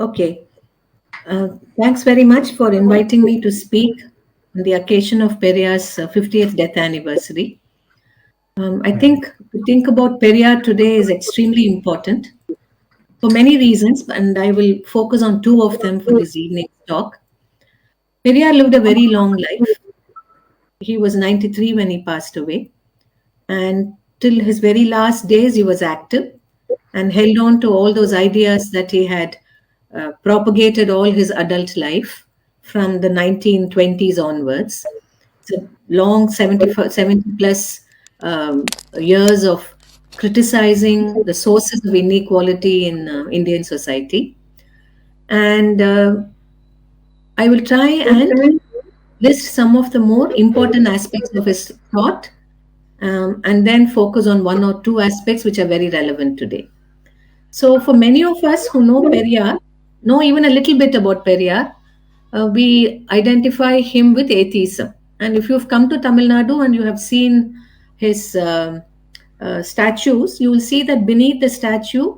Okay. Thanks very much for inviting me to speak on the occasion of Periyar's 50th death anniversary. I think to think about Periyar today is extremely important for many reasons, and I will focus on two of them for this evening's talk. Periyar lived a very long life. He was 93 when he passed away, and till his very last days, he was active and held on to all those ideas that he had propagated all his adult life from the 1920s onwards. It's a long 70 plus years of criticizing the sources of inequality in Indian society. And I will try and list some of the more important aspects of his thought and then focus on one or two aspects which are very relevant today. So, for many of us who know Periyar, know even a little bit about Periyar, we identify him with atheism. And if you've come to Tamil Nadu and you have seen his statues, you will see that beneath the statue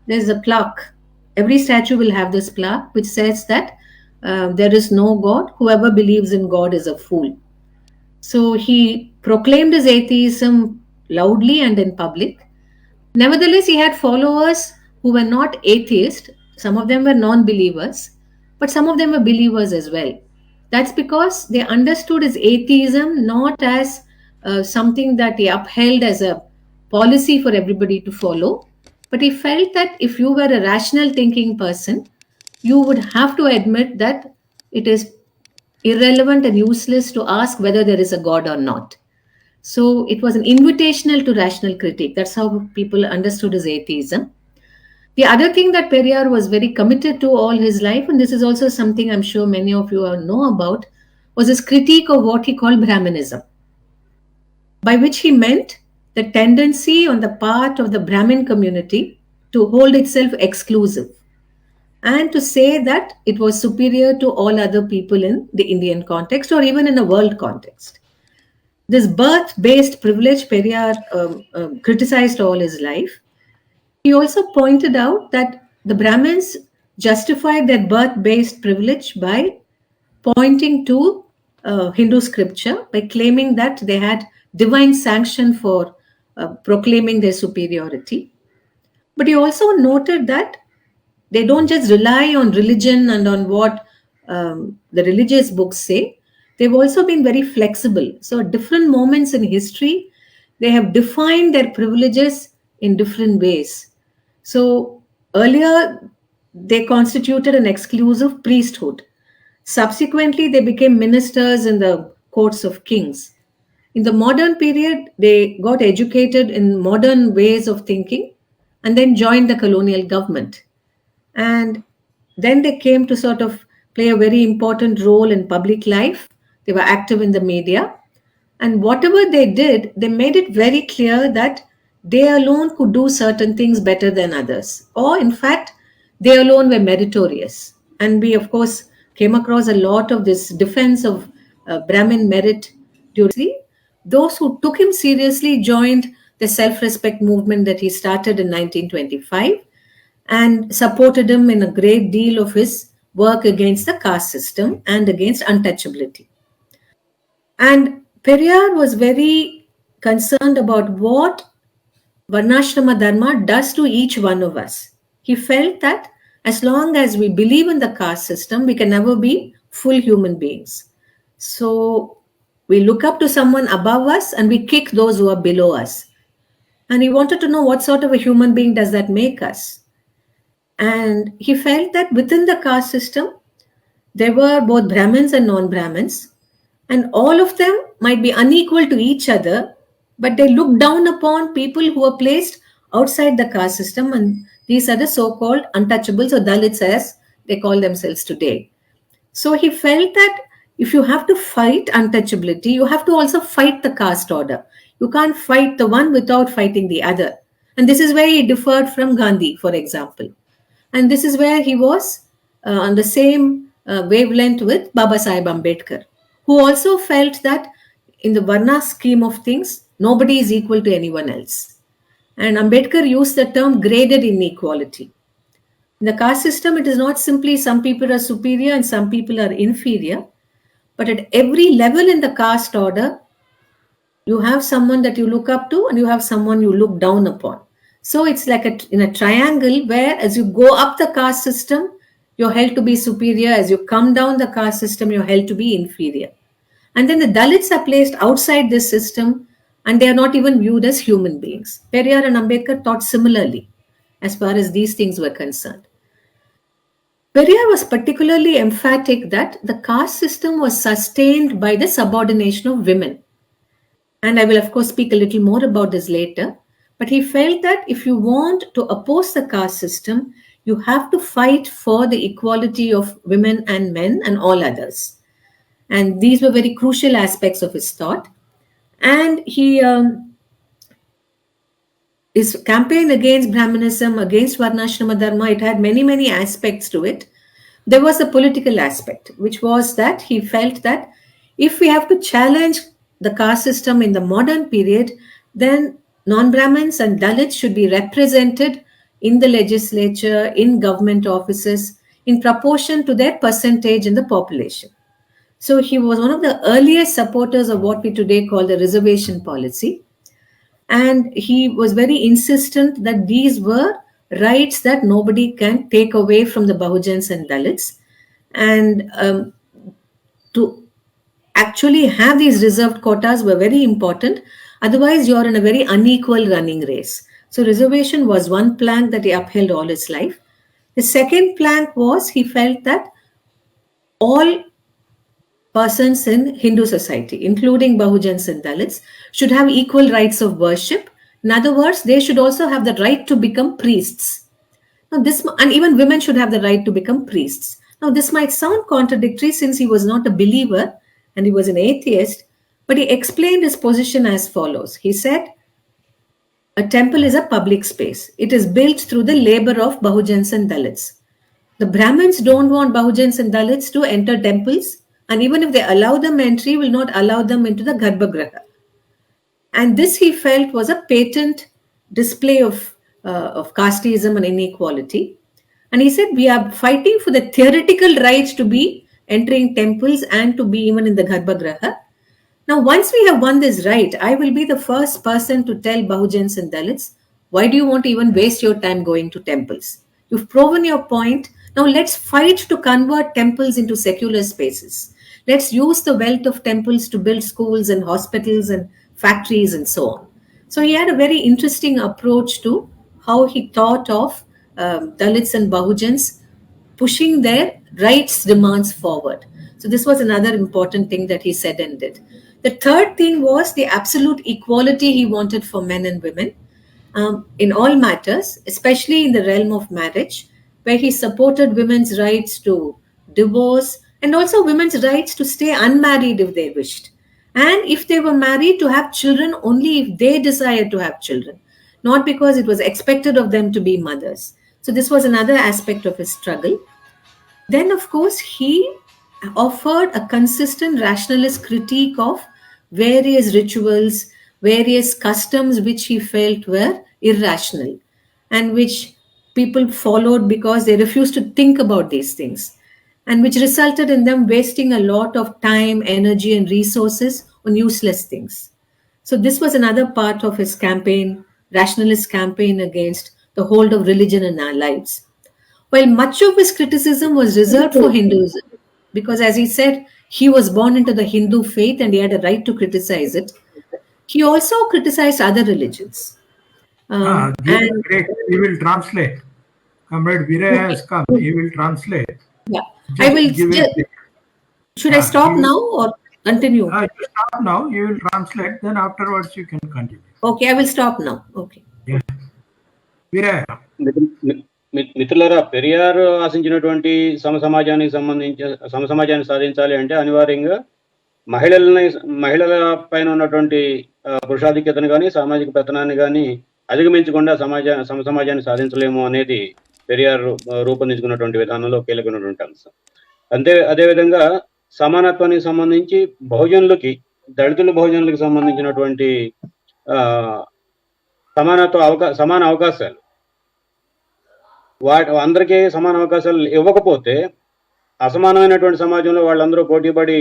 there's a plaque. Every statue will have this plaque which says that there is no God. Whoever believes in God is a fool. So he proclaimed his atheism loudly and in public. Nevertheless, he had followers who were not atheists. Some of them were non believers, but some of them were believers as well. That's because they understood his atheism not as something that he upheld as a policy for everybody to follow, but he felt that if you were a rational thinking person, you would have to admit that it is irrelevant and useless to ask whether there is a God or not. So it was an invitational to rational critique. That's how people understood his atheism. The other thing that Periyar was very committed to all his life, and this is also something I'm sure many of you know about, was his critique of what he called Brahminism, by which he meant the tendency on the part of the Brahmin community to hold itself exclusive and to say that it was superior to all other people in the Indian context or even in a world context. This birth based privilege, Periyar criticized all his life. He also pointed out that the Brahmins justified their birth based privilege by pointing to Hindu scripture, by claiming that they had divine sanction for proclaiming their superiority. But he also noted that they don't just rely on religion and on what the religious books say. They've also been very flexible. So, at different moments in history, they have defined their privileges in different ways. So, earlier, they constituted an exclusive priesthood. Subsequently, they became ministers in the courts of kings. In the modern period, they got educated in modern ways of thinking and then joined the colonial government. And then they came to sort of play a very important role in public life. They were active in the media. And whatever they did, they made it very clear that they alone could do certain things better than others. Or, in fact, they alone were meritorious. And we, of course, came across a lot of this defense of Brahmin merit during. Those who took him seriously joined the self respect movement that he started in 1925 and supported him in a great deal of his work against the caste system and against untouchability. And Periyar was very concerned about what Varnashrama Dharma does to each one of us. He felt that as long as we believe in the caste system, we can never be full human beings. So we look up to someone above us and we kick those who are below us. And he wanted to know what sort of a human being does that make us. And he felt that within the caste system, there were both Brahmins and non Brahmins, and all of them might be unequal to each other, but they looked down upon people who were placed outside the caste system, and these are the so called untouchables or Dalits, as they call themselves today. So he felt that if you have to fight untouchability, you have to also fight the caste order. You can't fight the one without fighting the other. And this is where he differed from Gandhi, for example. And this is where he was on the same wavelength with Baba Sahib Ambedkar, who also felt that in the Varna scheme of things, nobody is equal to anyone else. And Ambedkar used the term graded inequality. In the caste system, it is not simply some people are superior and some people are inferior, but at every level in the caste order, you have someone that you look up to and you have someone you look down upon. So it's like in a triangle where as you go up the caste system, you're held to be superior. As you come down the caste system, you're held to be inferior. And then the Dalits are placed outside this system and they are not even viewed as human beings. Periyar and Ambedkar taught similarly as far as these things were concerned. Periyar was particularly emphatic that the caste system was sustained by the subordination of women. And I will, of course, speak a little more about this later. But he felt that if you want to oppose the caste system, you have to fight for the equality of women and men and all others. And these were very crucial aspects of his thought. And his campaign against Brahmanism, against Varnashrama Dharma, it had many, many aspects to it. There was a political aspect, which was that he felt that if we have to challenge the caste system in the modern period, then non-Brahmins and Dalits should be represented in the legislature, in government offices, in proportion to their percentage in the population. So he was one of the earliest supporters of what we today call the reservation policy. And he was very insistent that these were rights that nobody can take away from the Bahujans and Dalits. And to actually have these reserved quotas were very important. Otherwise, you're in a very unequal running race. So reservation was one plank that he upheld all his life. The second plank was he felt that all persons in Hindu society, including Bahujans and Dalits, should have equal rights of worship. In other words, they should also have the right to become priests. Now, and even women should have the right to become priests. Now, this might sound contradictory since he was not a believer and he was an atheist, but he explained his position as follows. He said, a temple is a public space. It is built through the labor of Bahujans and Dalits. The Brahmins don't want Bahujans and Dalits to enter temples, and even if they allow them entry, will not allow them into the Garbhagriha. And this he felt was a patent display of casteism and inequality. And he said, we are fighting for the theoretical right to be entering temples and to be even in the Garbhagriha. Now, once we have won this right, I will be the first person to tell Bahujans and Dalits, why do you want to even waste your time going to temples? You've proven your point. Now let's fight to convert temples into secular spaces. Let's use the wealth of temples to build schools and hospitals and factories and so on. So he had a very interesting approach to how he thought of Dalits and Bahujans pushing their rights demands forward. So this was another important thing that he said and did. The third thing was the absolute equality he wanted for men and women in all matters, especially in the realm of marriage, where he supported women's rights to divorce and also women's rights to stay unmarried if they wished. And if they were married, to have children only if they desired to have children, not because it was expected of them to be mothers. So this was another aspect of his struggle. Then, of course, he offered a consistent rationalist critique of various rituals, various customs which he felt were irrational and which people followed because they refused to think about these things, and which resulted in them wasting a lot of time, energy, and resources on useless things. So, this was another part of his campaign, rationalist campaign against the hold of religion in our lives. While much of his criticism was reserved for Hinduism, because as he said, he was born into the Hindu faith and he had a right to criticize it, he also criticized other religions. And great. He will translate. Comrade Viraya has come. He will translate. Yeah, I will. Should I stop now or continue? You stop now. You will translate. Then afterwards you can continue. Okay, I will stop now. Okay. Yeah. Viraya. మిత్రులారా, పెరియార్ ఆశించినటువంటి సమసమాజాన్ని సాధించాలి అంటే అనివార్యంగా మహిళల పైన ఉన్నటువంటి పురుషాధిక్యతను కానీ సామాజిక పెత్తనాన్ని కానీ అధిగమించకుండా సమసమాజాన్ని సాధించలేము అనేది పెరియార్ రూపొందించుకున్నటువంటి విధానంలో కీలకమైనటువంటి అంశం. అదేవిధంగా సమానత్వానికి సంబంధించి బహుజనులకి సంబంధించినటువంటి సమాన అవకాశాలు అందరికీ సమాన అవకాశాలు ఇవ్వకపోతే అసమానమైనటువంటి సమాజంలో వాళ్ళందరూ పోటీపడి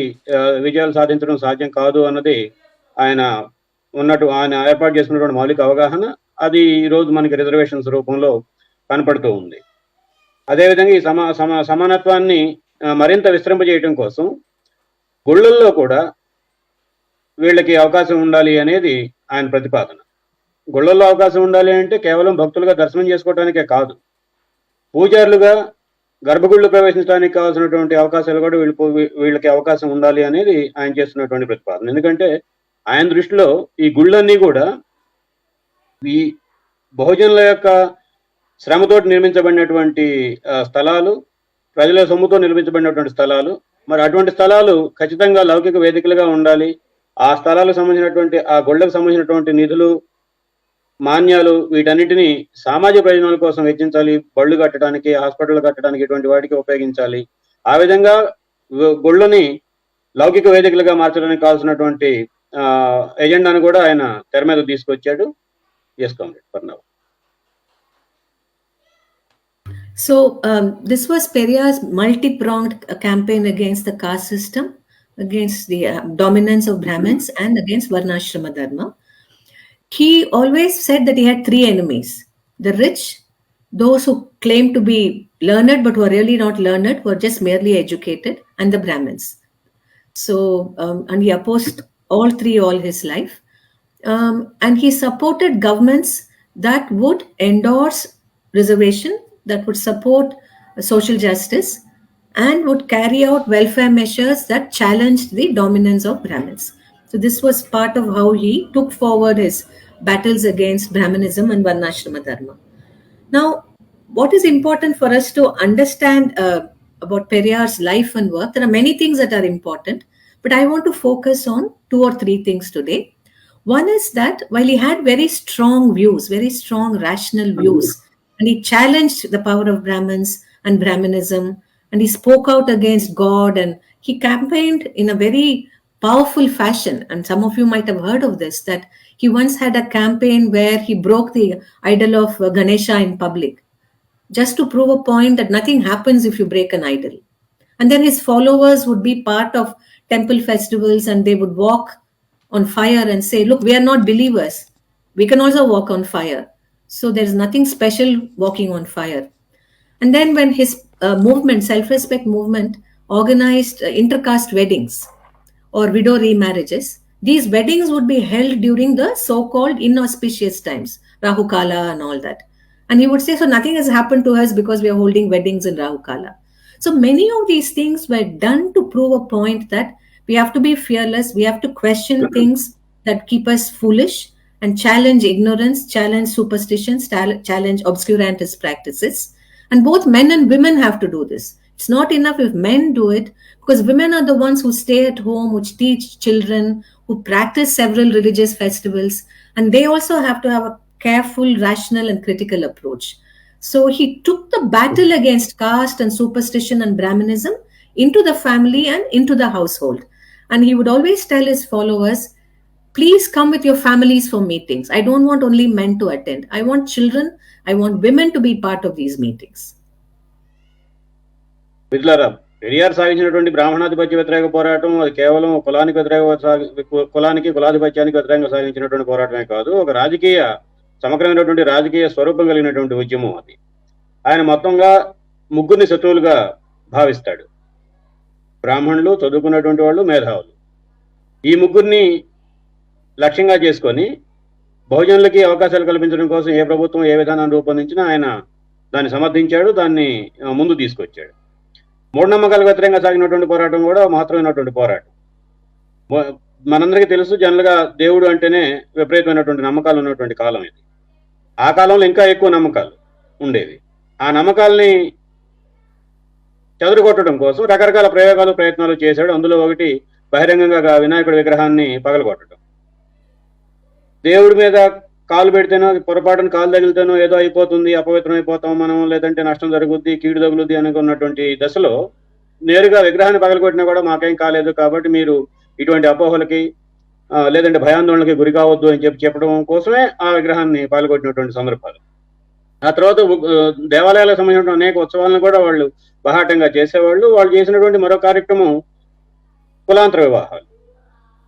విజయాలు సాధించడం సాధ్యం కాదు అన్నది ఆయన ఏర్పాటు చేసుకున్నటువంటి మౌలిక అవగాహన. అది ఈరోజు మనకి రిజర్వేషన్స్ రూపంలో కనపడుతూ ఉంది. అదేవిధంగా ఈ సమానత్వాన్ని మరింత విస్తరింపజేయడం కోసం గుళ్ళల్లో కూడా వీళ్ళకి అవకాశం ఉండాలి అనేది ఆయన ప్రతిపాదన. గుళ్ళల్లో అవకాశం ఉండాలి అంటే కేవలం భక్తులుగా దర్శనం చేసుకోవడానికే కాదు, పూజారులుగా గర్భగుళ్ళు ప్రవేశించడానికి కావాల్సినటువంటి అవకాశాలు కూడా వీళ్ళకి అవకాశం ఉండాలి అనేది ఆయన చేస్తున్నటువంటి ప్రతిపాదన. ఎందుకంటే ఆయన దృష్టిలో ఈ గుళ్ళన్నీ కూడా ఈ బహుజనుల యొక్క శ్రమతోటి నిర్మించబడినటువంటి స్థలాలు, ప్రజల సొమ్ముతో నిర్మించబడినటువంటి స్థలాలు. మరి అటువంటి స్థలాలు ఖచ్చితంగా లౌకిక వేదికలుగా ఉండాలి. ఆ స్థలాలకు సంబంధించినటువంటి, ఆ గుళ్ళకు సంబంధించినటువంటి నిధులు, మాన్యాలు, వీటన్నిటిని సామాజిక ప్రయోజనాల కోసం వెచ్చించాలి. బళ్ళు కట్టడానికి, హాస్పిటల్ కట్టడానికి, ఇటువంటి వాటికి ఉపయోగించాలి. ఆ విధంగా గుళ్ళని లౌకిక వేదికలుగా మార్చడానికి కావాల్సినటువంటి ఎజెండాను కూడా ఆయన తెర మీద తీసుకొచ్చాడు. So this was Periyar's multi-pronged campaign against the caste system, against the dominance of Brahmins, and against Varnashrama Dharma. He always said that he had three enemies: the rich, those who claimed to be learned but were really not learned, were just merely educated, and the Brahmins. So, and he opposed all three all his life. And he supported governments that would endorse reservation, that would support social justice, and would carry out welfare measures that challenged the dominance of Brahmins. So this was part of how he took forward his battles against Brahmanism and Varnashrama Dharma. Now, what is important for us to understand about Periyar's life and work? There are many things that are important, but I want to focus on 2 or 3 things today. One is that while he had very strong views, very strong rational views, and he challenged the power of Brahmins and Brahmanism, and he spoke out against God, and he campaigned in a very powerful fashion. And some of you might have heard of this, that he once had a campaign where he broke the idol of Ganesha in public, just to prove a point that nothing happens if you break an idol. And then his followers would be part of temple festivals, and they would walk on fire and say, look, we are not believers, we can also walk on fire. So there's nothing special walking on fire. And then when his movement, self-respect movement, organized intercaste weddings or widow remarriages, these weddings would be held during the so-called inauspicious times, Rahu Kala and all that. And he would say, so nothing has happened to us because we are holding weddings in Rahu Kala. So many of these things were done to prove a point that we have to be fearless, we have to question things that keep us foolish, and challenge ignorance, challenge superstitions, challenge obscurantist practices. And both men and women have to do this. It's not enough if men do it, because women are the ones who stay at home, which teach children, who practice several religious festivals, and they also have to have a careful, rational, and critical approach. So he took the battle against caste and superstition and Brahmanism into the family and into the household. And he would always tell his followers, please come with your families for meetings. I don't want only men to attend. I want children, I want women to be part of these meetings. మిత్రులారా, పెరియార్ సాగించినటువంటి బ్రాహ్మణాధిపత్య వ్యతిరేక పోరాటం అది కేవలం కులానికి కులాధిపత్యానికి వ్యతిరేకంగా సాగించినటువంటి పోరాటమే కాదు, ఒక సమగ్రమైనటువంటి రాజకీయ స్వరూపం కలిగినటువంటి ఉద్యమం అది. ఆయన మొత్తంగా ముగ్గురిని శత్రువులుగా భావిస్తాడు: బ్రాహ్మణులు, చదువుకున్నటువంటి వాళ్ళు, మేధావులు. ఈ ముగ్గురిని లక్ష్యంగా చేసుకొని బహుజనులకి అవకాశాలు కల్పించడం కోసం ఏ ప్రభుత్వం ఏ విధానాన్ని రూపొందించినా ఆయన దాన్ని సమర్థించాడు, దాన్ని ముందు తీసుకొచ్చాడు. మూఢనమ్మకాలకు వ్యతిరేకంగా సాగినటువంటి పోరాటం కూడా మహత్తరమైనటువంటి పోరాటం. మనందరికీ తెలుసు, జనరల్గా దేవుడు అంటేనే విపరీతమైనటువంటి నమ్మకాలు ఉన్నటువంటి కాలం ఇది. ఆ కాలంలో ఇంకా ఎక్కువ నమ్మకాలు ఉండేవి. ఆ నమ్మకాలని చెదరగొట్టడం కోసం రకరకాల ప్రయత్నాలు చేశాడు. అందులో ఒకటి బహిరంగంగా వినాయకుడి విగ్రహాన్ని పగలగొట్టడం. దేవుడి మీద కాలు పెడితేనో, పొరపాటున కాలు తగిలితేనో ఏదో అయిపోతుంది, అపవిత్రం అయిపోతాం మనం, లేదంటే నష్టం జరుగుద్ది, కీడు తగులుద్ది అనుకున్నటువంటి దశలో నేరుగా విగ్రహాన్ని పగలగొట్టినా కూడా మాకేం కాలేదు, కాబట్టి మీరు ఇటువంటి అపోహలకి లేదంటే భయాందోళనకి గురి కావద్దు అని చెప్పడం కోసమే ఆ విగ్రహాన్ని పగలగొట్టినటువంటి సందర్భాలు. ఆ తర్వాత దేవాలయాలకు సంబంధించిన అనేక ఉత్సవాలను కూడా వాళ్ళు బహాటంగా చేసేవాళ్ళు. వాళ్ళు చేసినటువంటి మరో కార్యక్రమం కులాంతర వివాహాలు.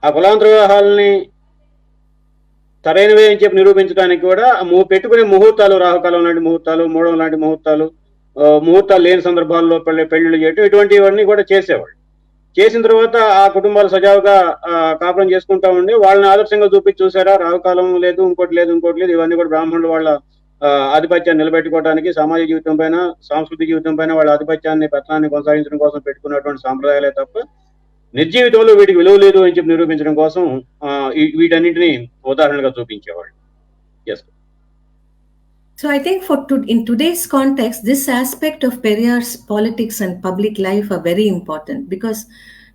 ఆ కులాంతర వివాహాలని సరైనవే అని చెప్పి నిరూపించడానికి కూడా పెట్టుకునే ముహూర్తాలు, రాహుకాలం లాంటి ముహూర్తాలు, మూఢం లాంటి ముహూర్తాలు, ముహూర్తాలు లేని సందర్భాల్లో పెళ్లిళ్ళు చేయటం, ఇటువంటివన్నీ కూడా చేసేవాళ్ళు. చేసిన తర్వాత ఆ కుటుంబాలు సజావుగా కాపురం చేసుకుంటా ఉండి వాళ్ళని ఆదర్శంగా చూసారా, రాహుకాలం లేదు, ఇంకోటి లేదు, ఇవన్నీ కూడా బ్రాహ్మణులు వాళ్ళ ఆధిపత్యాన్ని నిలబెట్టుకోవడానికి, సామాజిక జీవితం పైన, సాంస్కృతిక జీవితం పైన వాళ్ళ ఆధిపత్యాన్ని, పతనాన్ని కొనసాగించడం కోసం పెట్టుకున్నటువంటి సాంప్రదాయాలే తప్ప నిర్జీవితంలో వీటికి విలువ లేదు అని చెప్పి నిరూపించడం కోసం వీటన్నింటినీ ఉదాహరణగా చూపించేవాళ్ళు. Yes. So I think in today's context, this aspect of Periyar's politics and public life are very important, because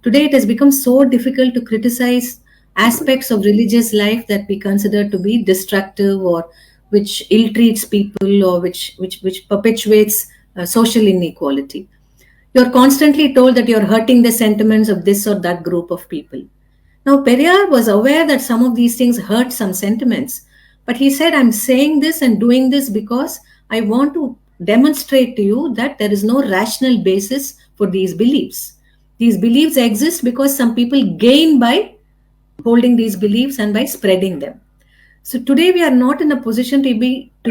today it has become so difficult to criticize aspects of religious life that we consider to be destructive, or which ill-treats people, or which perpetuates social inequality. You're constantly told that you're hurting the sentiments of this or that group of people. Now, Periyar was aware that some of these things hurt some sentiments, but he said, I'm saying this and doing this because I want to demonstrate to you that there is no rational basis for these beliefs. These beliefs exist because some people gain by holding these beliefs and by spreading them. So today we are not in a position to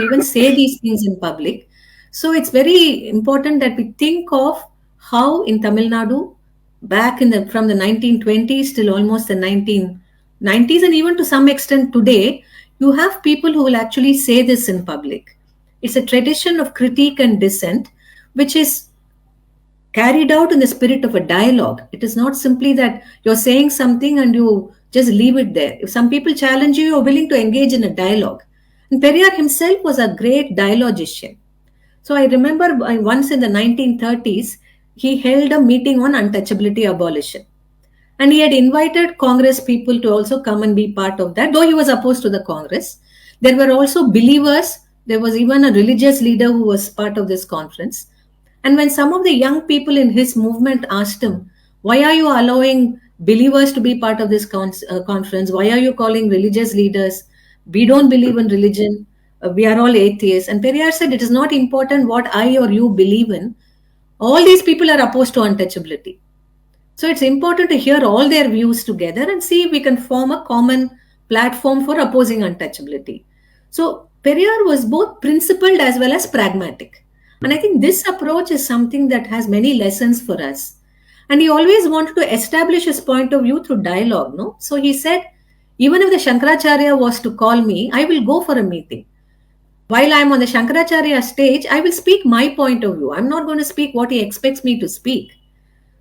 even say these things in public. So it's very important that we think of how in Tamil Nadu, back from the 1920s till almost the 1990s, and even to some extent today, you have people who will actually say this in public. It's a tradition of critique and dissent, which is carried out in the spirit of a dialogue. It is not simply that you're saying something and you just leave it there. If some people challenge you, you're willing to engage in a dialogue. And Periyar himself was a great dialogician. So I remember once in the 1930s, he held a meeting on untouchability abolition. And he had invited Congress people to also come and be part of that, though he was opposed to the Congress. There were also believers. There was even a religious leader who was part of this conference. And when some of the young people in his movement asked him, why are you allowing believers to be part of this conference? Why are you calling religious leaders? We don't believe in religion. We are all atheists. And Periyar said, it is not important what I or you believe in. All these people are opposed to untouchability. So it's important to hear all their views together and see if we can form a common platform for opposing untouchability. So Periyar was both principled as well as pragmatic. And I think this approach is something that has many lessons for us. And he always wanted to establish his point of view through dialogue. No? So he said, even if the Shankaracharya was to call me, I will go for a meeting. While I'm on the Shankaracharya stage, I will speak my point of view. I'm not going to speak what he expects me to speak.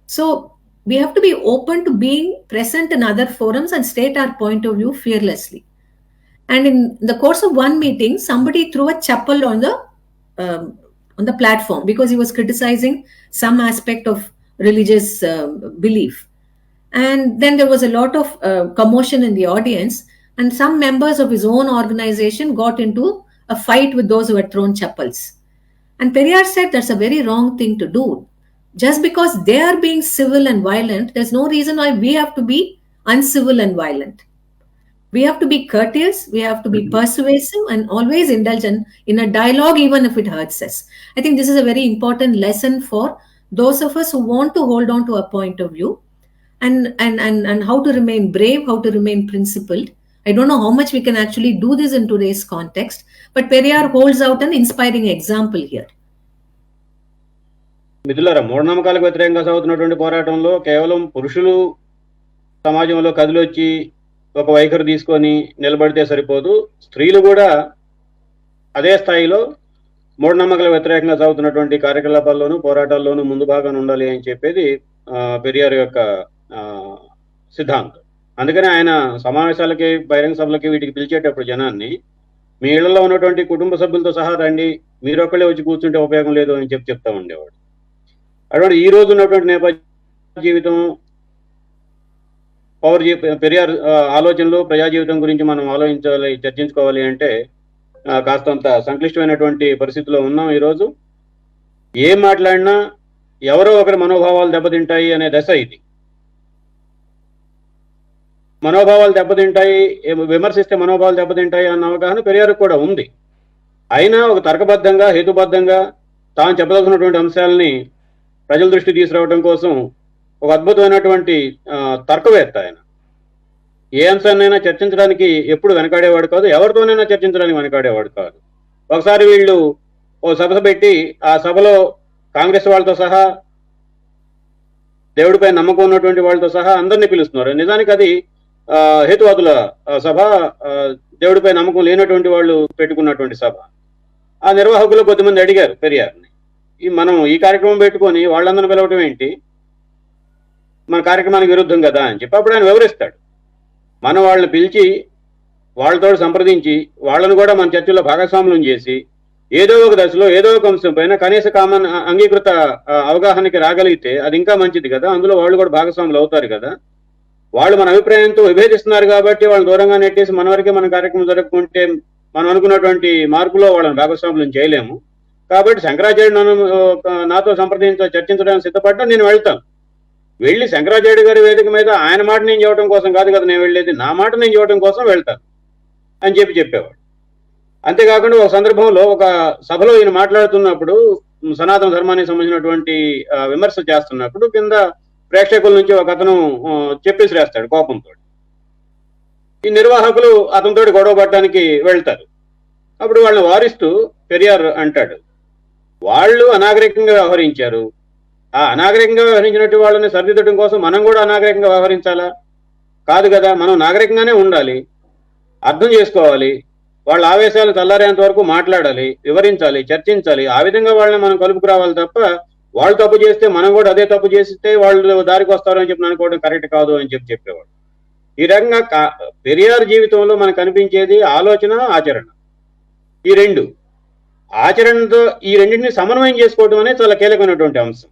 So we have to be open to being present in other forums and state our point of view fearlessly. And in the course of one meeting, somebody threw a chappal on the platform because he was criticizing some aspect of religious belief. And then there was a lot of commotion in the audience, and some members of his own organization got into a fight with those who had thrown chappals. And Periyar said that's a very wrong thing to do. Just because they are being civil and violent, there's no reason why we have to be uncivil and violent. We have to be courteous, we have to be persuasive, and always indulge in a dialogue, even if it hurts us. I think this is a very important lesson for those of us who want to hold on to a point of view, and how to remain brave, how to remain principled. I don't know how much we can actually do this in today's context, but Periyar holds out an inspiring example here. మిత్రులారా, మూఢనమ్మకాలకు వ్యతిరేకంగా సాగుతున్నటువంటి పోరాటంలో కేవలం పురుషులు సమాజంలో కదిలొచ్చి ఒక వైఖరి తీసుకొని నిలబడితే సరిపోదు. స్త్రీలు కూడా అదే స్థాయిలో మూఢనమ్మకాలకు వ్యతిరేకంగా సాగుతున్నటువంటి కార్యకలాపాల్లోనూ పోరాటాల్లోనూ ముందు భాగాన్ని ఉండాలి అని చెప్పేది పెరియార్ యొక్క సిద్ధాంతం. అందుకని ఆయన సమావేశాలకి, బహిరంగ సభలకి వీటికి పిలిచేటప్పుడు జనాన్ని మీ ఇళ్లలో ఉన్నటువంటి కుటుంబ సభ్యులతో సహా రండి, మీరొక్కళ్ళే వచ్చి కూర్చుంటే ఉపయోగం లేదు అని చెప్తా ఉండేవాడు. అటువంటి ఈ రోజు ఉన్నటువంటి నేపథ్య జీవితం, పెరియార్ ఆలోచనలు, ప్రజా జీవితం గురించి మనం చర్చించుకోవాలి అంటే కాస్తంత సంక్లిష్టమైనటువంటి పరిస్థితిలో ఉన్నాం. ఈరోజు ఏం మాట్లాడినా ఎవరో ఒకరి మనోభావాలు దెబ్బతింటాయి అనే దశ ఇది. మనోభావాలు దెబ్బతింటాయి, విమర్శిస్తే మనోభావాలు దెబ్బతింటాయి అన్న అవగాహన పెరియార్ కూడా ఉంది. అయినా ఒక తర్కబద్ధంగా, హేతుబద్ధంగా తాను చెప్పదలుచుకున్నటువంటి అంశాలని ప్రజల దృష్టి తీసుకురావడం కోసం ఒక అద్భుతమైనటువంటి తర్కవేత్త ఆయన. ఏ అంశాన్నైనా చర్చించడానికి ఎప్పుడు వెనకాడేవాడు కాదు, ఎవరితోనైనా చర్చించడానికి వెనకాడేవాడు కాదు. ఒకసారి వీళ్ళు ఓ సభ పెట్టి ఆ సభలో కాంగ్రెస్ వాళ్ళతో సహా, దేవుడిపై నమ్మకం ఉన్నటువంటి వాళ్ళతో సహా అందరినీ పిలుస్తున్నారు. నిజానికి అది హేతువాదుల సభ, దేవుడిపై నమ్మకం లేనటువంటి వాళ్ళు పెట్టుకున్నటువంటి సభ. ఆ నిర్వాహకులు కొద్దిమంది అడిగారు పెరియార్ని, మనం ఈ కార్యక్రమం పెట్టుకొని వాళ్ళందరిని పిలవటం ఏంటి, మన కార్యక్రమానికి విరుద్ధం కదా అని చెప్పి అప్పుడు ఆయన వివరిస్తాడు. మనం వాళ్ళని పిలిచి వాళ్ళతో సంప్రదించి వాళ్ళను కూడా మన చర్చల్లో భాగస్వాములను చేసి ఏదో ఒక దశలో ఏదో ఒక అంశం పైన కనీస కామన్ అంగీకృత అవగాహనకి రాగలిగితే అది ఇంకా మంచిది కదా. అందులో వాళ్ళు కూడా భాగస్వాములు అవుతారు కదా. వాళ్ళు మన అభిప్రాయంతో విభేదిస్తున్నారు కాబట్టి వాళ్ళని దూరంగా నెట్టేసి మన వరకే మన కార్యక్రమం జరుపుకుంటే మనం అనుకున్నటువంటి మార్పులో వాళ్ళని భాగస్వాములను చేయలేము. కాబట్టి శంకరాచార్యుడు నాతో చర్చించడానికి సిద్ధపడ్డా నేను వెళ్తాను. వెళ్ళి శంకరాచార్యుడు గారి వేదిక మీద ఆయన మాట నేను చెప్పడం కోసం కాదు కదా నేను వెళ్ళేది, నా మాట నేను చెప్పడం కోసం వెళ్తాను అని చెప్పేవాడు. అంతేకాకుండా ఒక సందర్భంలో ఒక సభలో ఈయన మాట్లాడుతున్నప్పుడు, సనాతన ధర్మానికి సంబంధించినటువంటి విమర్శ చేస్తున్నప్పుడు కింద ప్రేక్షకుల నుంచి ఒక అతను చెప్పేసి రాస్తాడు కోపంతో. ఈ నిర్వాహకులు అతనితోటి గొడవ పడటానికి వెళ్తారు. అప్పుడు వాళ్ళని వారిస్తూ పెరియార్ అంటాడు, వాళ్ళు అనాగరికంగా వ్యవహరించారు, ఆ అనాగరికంగా వ్యవహరించినట్టు వాళ్ళని సరిదిద్దడం కోసం మనం కూడా అనాగరికంగా వ్యవహరించాలా? కాదు కదా, మనం నాగరికంగానే ఉండాలి, అర్థం చేసుకోవాలి, వాళ్ళ ఆవేశాలు చల్లారేంత వరకు మాట్లాడాలి, వివరించాలి, చర్చించాలి. ఆ విధంగా వాళ్ళని మనం కలుపుకురావాలి తప్ప వాళ్ళు తప్పు చేస్తే మనం కూడా అదే తప్పు చేస్తే వాళ్ళు దారికి వస్తారు అని చెప్పి అనుకోవడం కరెక్ట్ కాదు అని చెప్పేవాడు. ఈ రకంగా పెరియార్ జీవితంలో మనకు కనిపించేది ఆలోచన, ఆచరణ. ఈ రెండు ఆచరణతో ఈ రెండింటిని సమన్వయం చేసుకోవడం అనేది చాలా కీలకమైనటువంటి అంశం.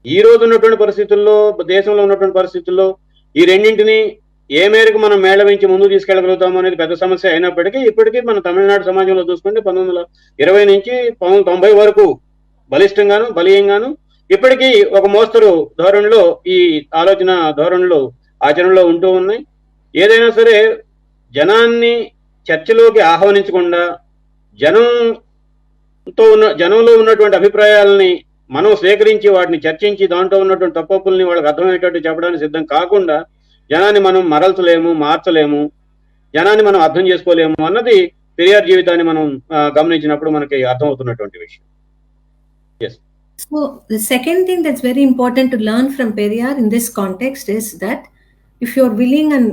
ఈ రోజు ఉన్నటువంటి పరిస్థితుల్లో, దేశంలో ఉన్నటువంటి పరిస్థితుల్లో ఈ రెండింటిని ఏ మేరకు మనం మేళవించి ముందుకు తీసుకెళ్ళగలుగుతాము అనేది పెద్ద సమస్య అయినప్పటికీ ఇప్పటికీ మన తమిళనాడు సమాజంలో చూసుకుంటే 1920 నుంచి 1990 వరకు బలిష్టంగాను, బలీయంగాను ఇప్పటికీ ఒక మోస్తరు ధోరణిలో ఈ ఆలోచన ధోరణిలో ఆచరణలో ఉంటూ ఉన్నాయి. ఏదైనా సరే జనాన్ని చర్చలోకి ఆహ్వానించకుండా జనంలో ఉన్నటువంటి అభిప్రాయాలని మనం స్వీకరించి వాటిని చర్చించి దాంట్లో ఉన్నటువంటి తప్పుల్ని వాళ్ళకి అర్థమయ్యేటట్టు చెప్పడానికి సిద్ధం కాకుండా జనాన్ని మనం మరల్చలేము, మార్చలేము, జనాన్ని మనం అర్థం చేసుకోలేము అన్నది పెరియార్ జీవితాన్ని మనం గమనించినప్పుడు మనకి అర్థమవుతున్నటువంటి విషయం. Yes. So the second thing that's very important to learn from Periyar in this context is that if you're willing and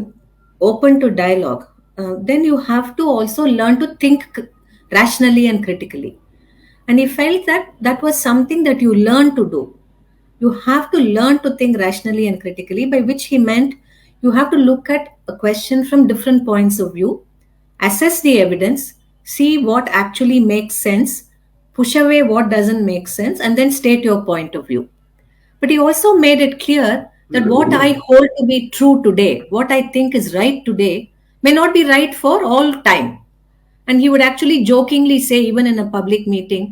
open to dialogue, then you have to also learn to think rationally and critically. And he felt that that was something that you learn to do. You have to learn to think rationally and critically, by which he meant you have to look at a question from different points of view, assess the evidence, see what actually makes sense, push away what doesn't make sense, and then state your point of view. But he also made it clear that what I hold to be true today, what I think is right today, may not be right for all time. And he would actually jokingly say, even in a public meeting,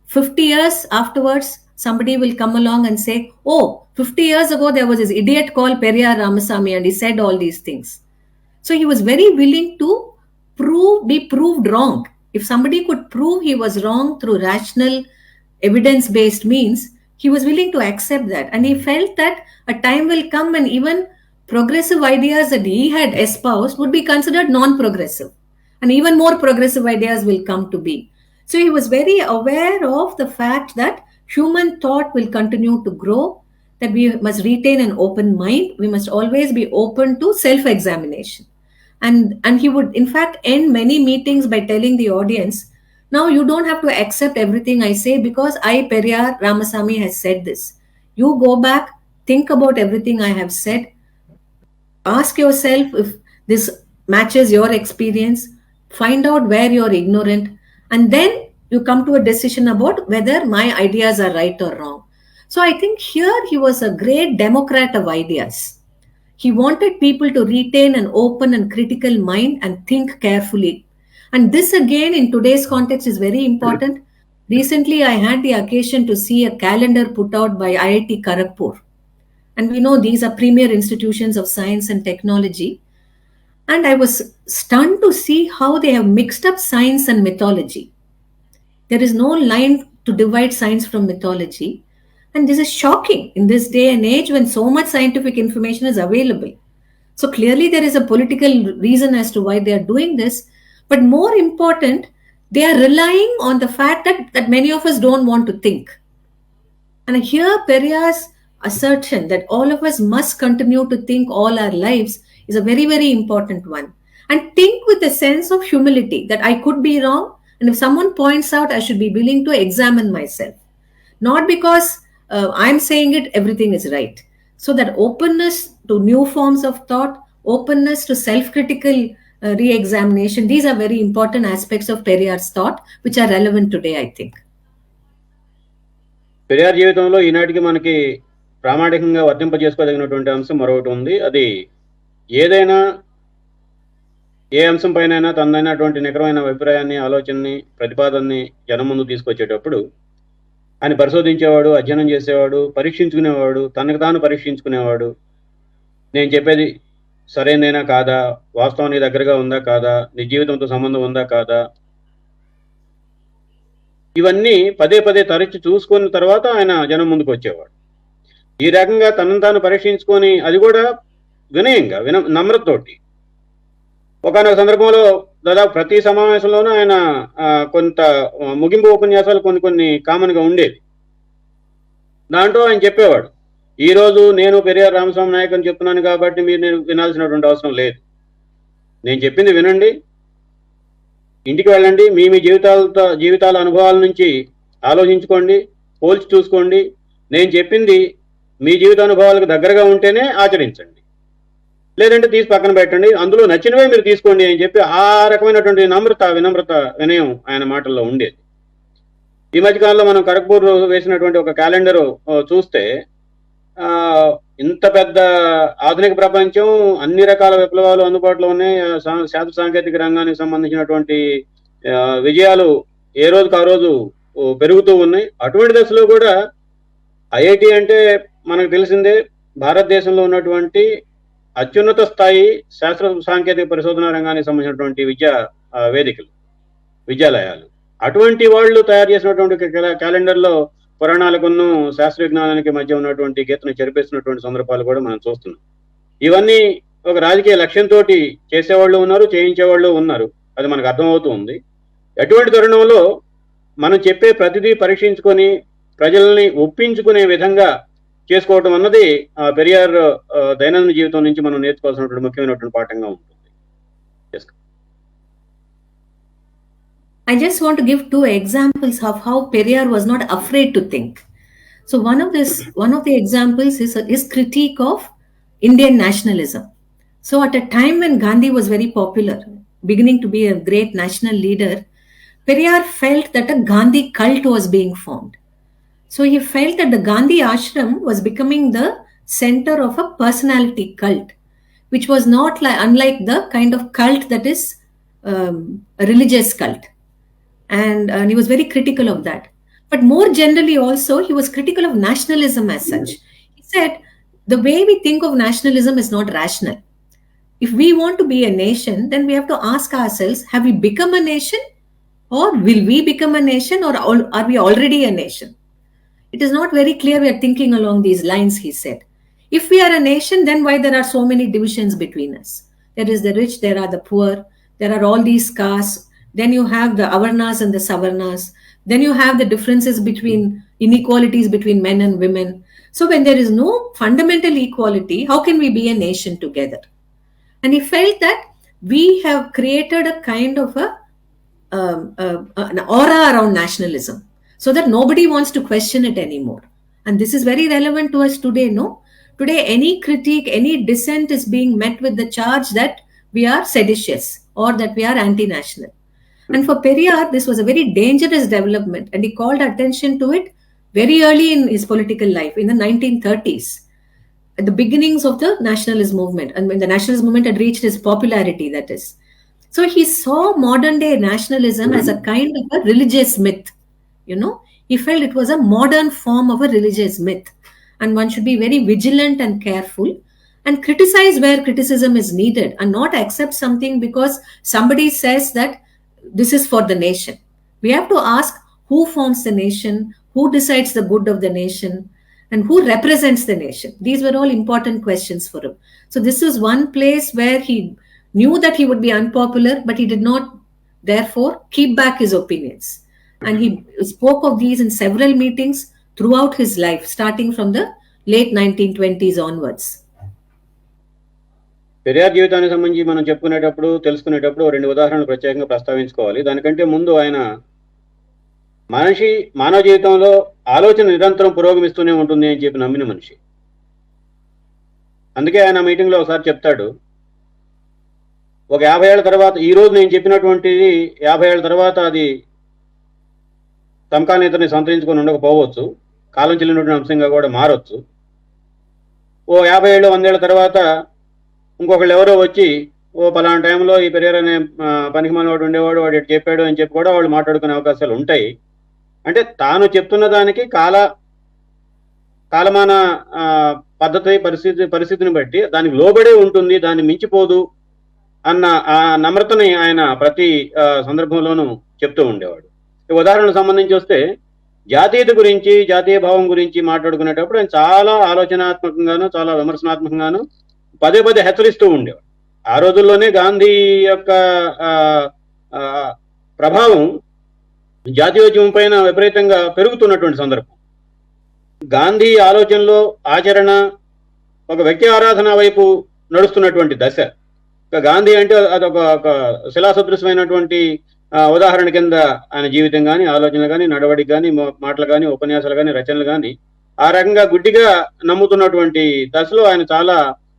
50 years afterwards, somebody will come along and say, oh, 50 years ago, there was this idiot called Periyar Ramasamy and he said all these things. So he was very willing to be proved wrong. If somebody could prove he was wrong through rational, evidence-based means, he was willing to accept that. And he felt that a time will come when even progressive ideas that he had espoused would be considered non-progressive. And even more progressive ideas will come to be. So he was very aware of the fact that human thought will continue to grow, that we must retain an open mind. We must always be open to self-examination. And he would, in fact, end many meetings by telling the audience, now you don't have to accept everything I say because I, Periyar Ramasamy, has said this. You go back, think about everything I have said, ask yourself if this matches your experience, find out where you're ignorant, and then you come to a decision about whether my ideas are right or wrong. So I think here he was a great democrat of ideas. He wanted people to retain an open and critical mind and think carefully. And this again in today's context is very important. Recently, I had the occasion to see a calendar put out by IIT Kharagpur. And we know these are premier institutions of science and technology. And I was stunned to see how they have mixed up science and mythology. There is no line to divide science from mythology. And this is shocking in this day and age when so much scientific information is available. So clearly, there is a political reason as to why they are doing this. But more important, they are relying on the fact that many of us don't want to think. And here, Periyar's assertion that all of us must continue to think all our lives is a very, very important one. And think with a sense of humility that I could be wrong. And if someone points out, I should be willing to examine myself. Not because I'm saying it, everything is right. So that openness to new forms of thought, openness to self-critical re-examination, these are very important aspects of Periyar's thought, which are relevant today, I think. Periyar జీవితంలో ఈనాటికి మనకి ప్రామాణికంగా వర్తింపజేసుకోదగినటువంటి అంశం మరొకటి ఉంది. అది ఏదైనా ఏ అంశం పైన తనదైనటువంటి నికరమైన అభిప్రాయాన్ని, ఆలోచనని, ప్రతిపాదనని జనం ముందు తీసుకొచ్చేటప్పుడు ఆయన పరిశోధించేవాడు, అధ్యయనం చేసేవాడు, పరీక్షించుకునేవాడు, తనకు తాను పరీక్షించుకునేవాడు. నేను చెప్పేది సరైనదేనా కాదా, వాస్తవానికి దగ్గరగా ఉందా కాదా, నీ జీవితంతో సంబంధం ఉందా కాదా, ఇవన్నీ పదే పదే తరచి చూసుకున్న తర్వాత ఆయన జనం ముందుకు వచ్చేవాడు. ఈ రకంగా తనను తాను పరీక్షించుకొని, అది కూడా వినయంగా, నమ్రతతోటి. ఒకనొక సందర్భంలో దాదాపు ప్రతి సమావేశంలోనూ ఆయన కొంత ముగింపు ఉపన్యాసాలు కొన్ని కామన్గా ఉండేది. దాంట్లో ఆయన చెప్పేవాడు, ఈరోజు నేను పెరియార్ రామస్వామి నాయక్ అని చెప్తున్నాను కాబట్టి మీరు వినాల్సినటువంటి అవసరం లేదు. నేను చెప్పింది వినండి, ఇంటికి వెళ్ళండి, మీ జీవితాల అనుభవాల నుంచి ఆలోచించుకోండి, పోల్చి చూసుకోండి. నేను చెప్పింది మీ జీవితానుభవాలకు దగ్గరగా ఉంటేనే ఆచరించండి, లేదంటే తీసి పక్కన పెట్టండి, అందులో నచ్చినవే మీరు తీసుకోండి అని చెప్పి ఆ రకమైనటువంటి వినమ్రత, వినయం ఆయన మాటల్లో ఉండేది. ఈ మధ్యకాలంలో మనం ఖరగ్పూర్ వేసినటువంటి ఒక క్యాలెండర్ చూస్తే ఇంత పెద్ద ఆధునిక ప్రపంచం, అన్ని రకాల విప్లవాలు అందుబాటులో ఉన్నాయి, శాస్త్ర సాంకేతిక రంగానికి సంబంధించినటువంటి విజయాలు ఏ రోజుకు ఆ రోజు పెరుగుతూ ఉన్నాయి. అటువంటి దశలో కూడా ఐఐటి అంటే మనకు తెలిసిందే, భారతదేశంలో ఉన్నటువంటి అత్యున్నత స్థాయి శాస్త్ర సాంకేతిక పరిశోధన రంగానికి సంబంధించినటువంటి వేదికలు, విద్యాలయాలు. అటువంటి వాళ్ళు తయారు చేసినటువంటి క్యాలెండర్లో పురాణాలకును శాస్త్ర విజ్ఞానానికి మధ్య ఉన్నటువంటి గీతను చెరిపేస్తున్నటువంటి సందర్భాలు కూడా మనం చూస్తున్నాం. ఇవన్నీ ఒక రాజకీయ లక్ష్యంతో చేసేవాళ్ళు ఉన్నారు, చేయించేవాళ్ళు ఉన్నారు, అది మనకు అర్థమవుతూ ఉంది. ఎటువంటి తరుణంలో మనం చెప్పే ప్రతిదీ పరీక్షించుకొని ప్రజల్ని ఒప్పించుకునే విధంగా చేసుకోవటం అన్నది పెరియార్ దైనందిన జీవితం నుంచి మనం నేర్చుకోవాల్సినటువంటి ముఖ్యమైనటువంటి పాఠంగా ఉంటుంది. I just want to give two examples of how Periyar was not afraid to think. So one of the examples is his critique of Indian nationalism. So at a time when Gandhi was very popular, beginning to be a great national leader, Periyar felt that a Gandhi cult was being formed. So he felt that the Gandhi ashram was becoming the center of a personality cult, which was not unlike the kind of cult that is a religious cult. And he was very critical of that. But more generally also, he was critical of nationalism as such. He said, the way we think of nationalism is not rational. If we want to be a nation, then we have to ask ourselves, have we become a nation? Or will we become a nation? Or are we already a nation? It is not very clear we are thinking along these lines, he said. If we are a nation, then why there are so many divisions between us? There is the rich, there are the poor, there are all these castes. Then you have the Avarnas and the Savarnas. Then you have the differences between inequalities between men and women. So when there is no fundamental equality, how can we be a nation together? And he felt that we have created a kind of an aura around nationalism so that nobody wants to question it anymore. And this is very relevant to us today, no? Today, any critique, any dissent is being met with the charge that we are seditious or that we are anti-national. And for Periyar, this was a very dangerous development, and he called attention to it very early in his political life, in the 1930s, at the beginnings of the nationalist movement, and when the nationalist movement had reached its popularity, that is. So he saw modern day nationalism as a kind of a religious myth. He felt it was a modern form of a religious myth, and one should be very vigilant and careful and criticize where criticism is needed, and not accept something because somebody says that this is for the nation. We have to ask, who forms the nation, who decides the good of the nation, and who represents the nation. These were all important questions for him. So this was one place where he knew that he would be unpopular, but he did not therefore keep back his opinions. And he spoke of these in several meetings throughout his life, starting from the late 1920s onwards. Periyar జీవితానికి సంబంధించి మనం చెప్పుకునేటప్పుడు తెలుసుకునేటప్పుడు రెండు ఉదాహరణలు ప్రత్యేకంగా ప్రస్తావించుకోవాలి. దానికంటే ముందు ఆయన మానవ జీవితంలో ఆలోచన నిరంతరం పురోగమిస్తూనే ఉంటుంది అని చెప్పి నమ్మిన మనిషి. అందుకే ఆయన మీటింగ్లో ఒకసారి చెప్తాడు, ఒక 50 ఏళ్ల తర్వాత ఈ రోజు నేను చెప్పినటువంటిది 50 ఏళ్ల తర్వాత అది సమకాలీనతని సంతరించుకొని ఉండకపోవచ్చు, కాలం చెల్లినటువంటి అంశంగా కూడా మారొచ్చు. ఓ 50 ఏళ్ళు 100 ఏళ్ల తర్వాత ఇంకొకళ్ళు ఎవరో వచ్చి పలానా టైంలో ఈ పెరియార్ అనే పనికిమాలిన వాడు ఉండేవాడు, వాడు ఎటు చెప్పాడు అని చెప్పి కూడా వాళ్ళు మాట్లాడుకునే అవకాశాలు ఉంటాయి. అంటే తాను చెప్తున్న దానికి కాలమాన పద్ధతి పరిస్థితిని బట్టి దానికి లోబడే ఉంటుంది, దాన్ని మించిపోదు అన్న ఆ నమ్రతని ఆయన ప్రతి సందర్భంలోనూ చెప్తూ ఉండేవాడు. ఈ ఉదాహరణకు సంబంధించి వస్తే జాతీయత గురించి, జాతీయ భావం గురించి మాట్లాడుకునేటప్పుడు ఆయన చాలా ఆలోచనాత్మకంగాను చాలా విమర్శనాత్మకంగాను పదే పదే హెచ్చరిస్తూ ఉండేవాడు. ఆ రోజుల్లోనే గాంధీ యొక్క ప్రభావం జాతీయోద్యమం పైన విపరీతంగా పెరుగుతున్నటువంటి సందర్భం. గాంధీ ఆలోచనలో ఆచరణ ఒక వ్యక్తి ఆరాధన వైపు నడుస్తున్నటువంటి దశ. గాంధీ అంటే అదొక శిలాసదృశమైనటువంటి ఉదాహరణ కింద ఆయన జీవితం కానీ, ఆలోచనలు కానీ, నడవడికి కానీ, మాటలు కానీ, ఉపన్యాసాలు కానీ, రచనలు కానీ ఆ రకంగా గుడ్డిగా నమ్ముతున్నటువంటి దశలో ఆయన చాలా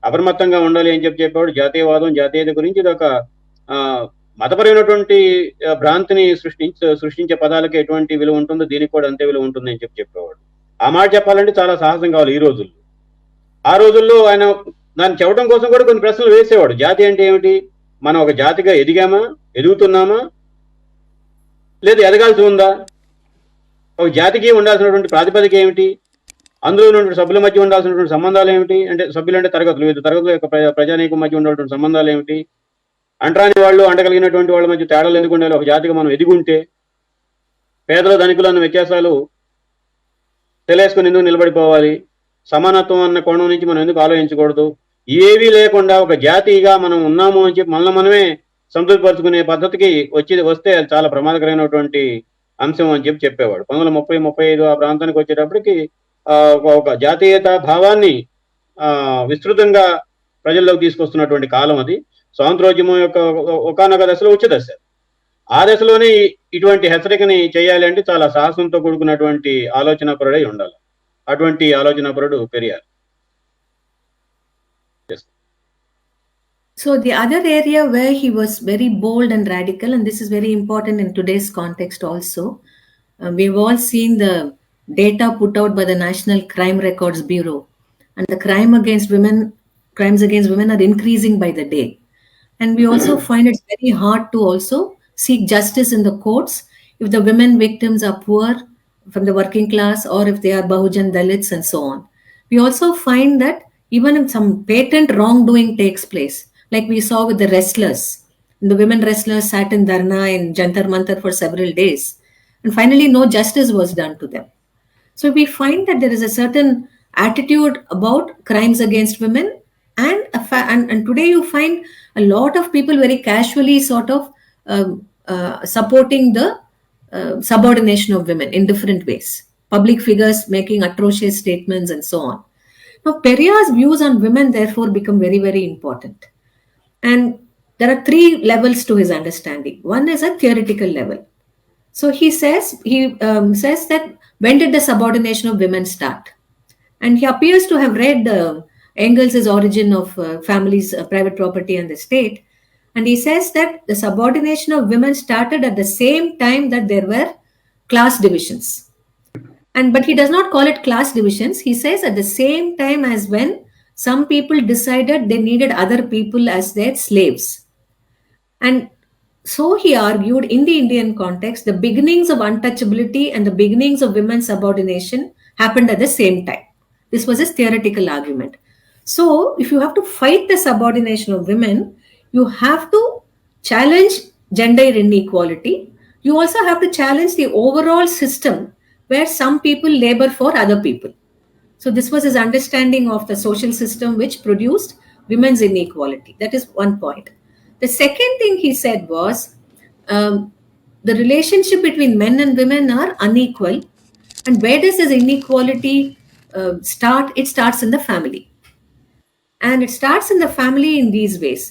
అప్రమత్తంగా ఉండాలి అని చెప్పేవాడు. జాతీయవాదం, జాతీయత గురించి ఇది ఒక మతపరమైనటువంటి భ్రాంతిని సృష్టించే పదాలకి ఎటువంటి విలువ ఉంటుందో దీనికి కూడా అంతే విలువ ఉంటుంది అని చెప్పేవాడు. ఆ మాట చెప్పాలంటే చాలా సాహసం కావాలి ఈ రోజుల్లో. ఆ రోజుల్లో ఆయన దాన్ని చెప్పడం కోసం కూడా కొన్ని ప్రశ్నలు వేసేవాడు. జాతి అంటే ఏమిటి? మనం ఒక జాతిగా ఎదిగామా, ఎదుగుతున్నామా, లేదు ఎదగాల్సి ఉందా? ఒక జాతికి ఉండాల్సినటువంటి ప్రాతిపదిక ఏమిటి? అందులో ఉన్నటువంటి సభ్యుల మధ్య ఉండాల్సినటువంటి సంబంధాలు ఏమిటి? అంటే సభ్యులు అంటే తరగతులు, వివిధ తరగతుల యొక్క ప్రజానీకం మధ్య ఉన్నటువంటి సంబంధాలు ఏమిటి? అంటరాని వాళ్ళు, అంటగలిగినటువంటి వాళ్ళ మధ్య తేడాలు ఎందుకు ఉండాలి? ఒక జాతిగా మనం ఎదిగుంటే పేదల ధనికులు అన్న వ్యత్యాసాలు తెలియసుకుని ఎందుకు నిలబడిపోవాలి? సమానత్వం అన్న కోణం నుంచి మనం ఎందుకు ఆలోచించకూడదు? ఏవీ లేకుండా ఒక జాతిగా మనం ఉన్నాము అని చెప్పి మనమే సంతృప్తిపరుచుకునే పద్ధతికి వస్తే అది చాలా ప్రమాదకరమైనటువంటి అంశం అని చెప్పేవాడు. 1930-35 ఆ ప్రాంతానికి వచ్చేటప్పటికి ఒక జాతీయత భావాన్ని విస్తృతంగా ప్రజల్లోకి తీసుకొస్తున్నటువంటి కాలం అది. స్వాతంత్రోద్యమం యొక్క ఒకానొక దశలో ఉచ్చ దశ. ఆ దశలోనే ఇటువంటి హెచ్చరికని చేయాలి అంటే చాలా సాహసంతో కూడుకున్నటువంటి ఆలోచనాపరుడై ఉండాలి. అటువంటి ఆలోచనాపరుడు Periyar. So the other area where he was very bold and radical, and this is very important in today's context also, we've all seen the data put out by the National Crime Records Bureau, and the crimes against women are increasing by the day. And we also find it's very hard to also seek justice in the courts if the women victims are poor, from the working class, or if they are Bahujan Dalits and so on. We also find that even if some patent wrongdoing takes place, like we saw with the wrestlers, the women wrestlers sat in Dharna in Jantar Mantar for several days, and finally no justice was done to them. So we find that there is a certain attitude about crimes against women, and today you find a lot of people very casually sort of supporting the subordination of women in different ways. Public figures making atrocious statements and so on. Now, Periyar's views on women therefore become very, very important. And there are 3 levels to his understanding. One is a theoretical level. So he says that when did the subordination of women start? And he appears to have read Engels' Origin of Families, Private Property and the State. And he says that the subordination of women started at the same time that there were class divisions. But he does not call it class divisions. He says at the same time as when some people decided they needed other people as their slaves. And so he argued in the Indian context, the beginnings of untouchability and the beginnings of women's subordination happened at the same time. This was his theoretical argument. So if you have to fight the subordination of women, you have to challenge gender inequality. you also have to challenge the overall system where some people labor for other people. So this was his understanding of the social system which produced women's inequality. That is one point. The second thing he said was the relationship between men and women are unequal. And where does this inequality start? It starts in the family. And it starts in the family in these ways.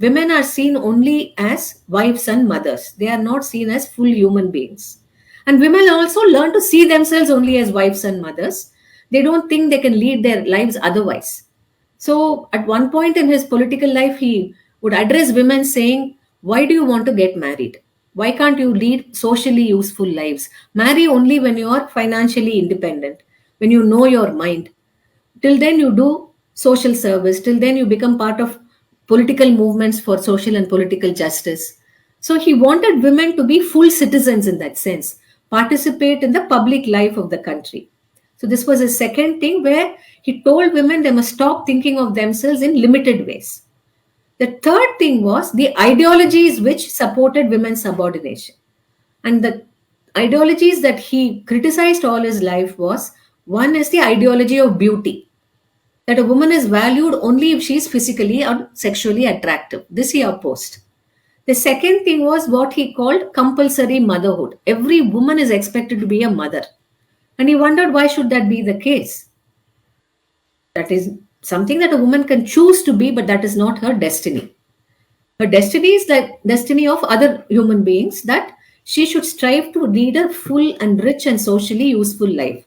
Women are seen only as wives and mothers. They are not seen as full human beings. And women also learn to see themselves only as wives and mothers. They don't think they can lead their lives otherwise. So, at one point in his political life, he would address women saying, why do you want to get married? Why can't you lead socially useful lives? Marry only when you are financially independent, when you know your mind. Till then, you do social service. Till then, you become part of political movements for social and political justice. So, he wanted women to be full citizens in that sense, participate in the public life of the country. So, this was a second thing where he told women they must stop thinking of themselves in limited ways. The third thing was the ideologies which supported women's subordination. And the ideologies that he criticized all his life was, one is the ideology of beauty, that a woman is valued only if she is physically or sexually attractive. This he opposed. The second thing was what he called compulsory motherhood. Every woman is expected to be a mother. And he wondered why should that be the case? That is something that a woman can choose to be, but that is not her destiny. Her destiny is the destiny of other human beings, that she should strive to lead a full and rich and socially useful life.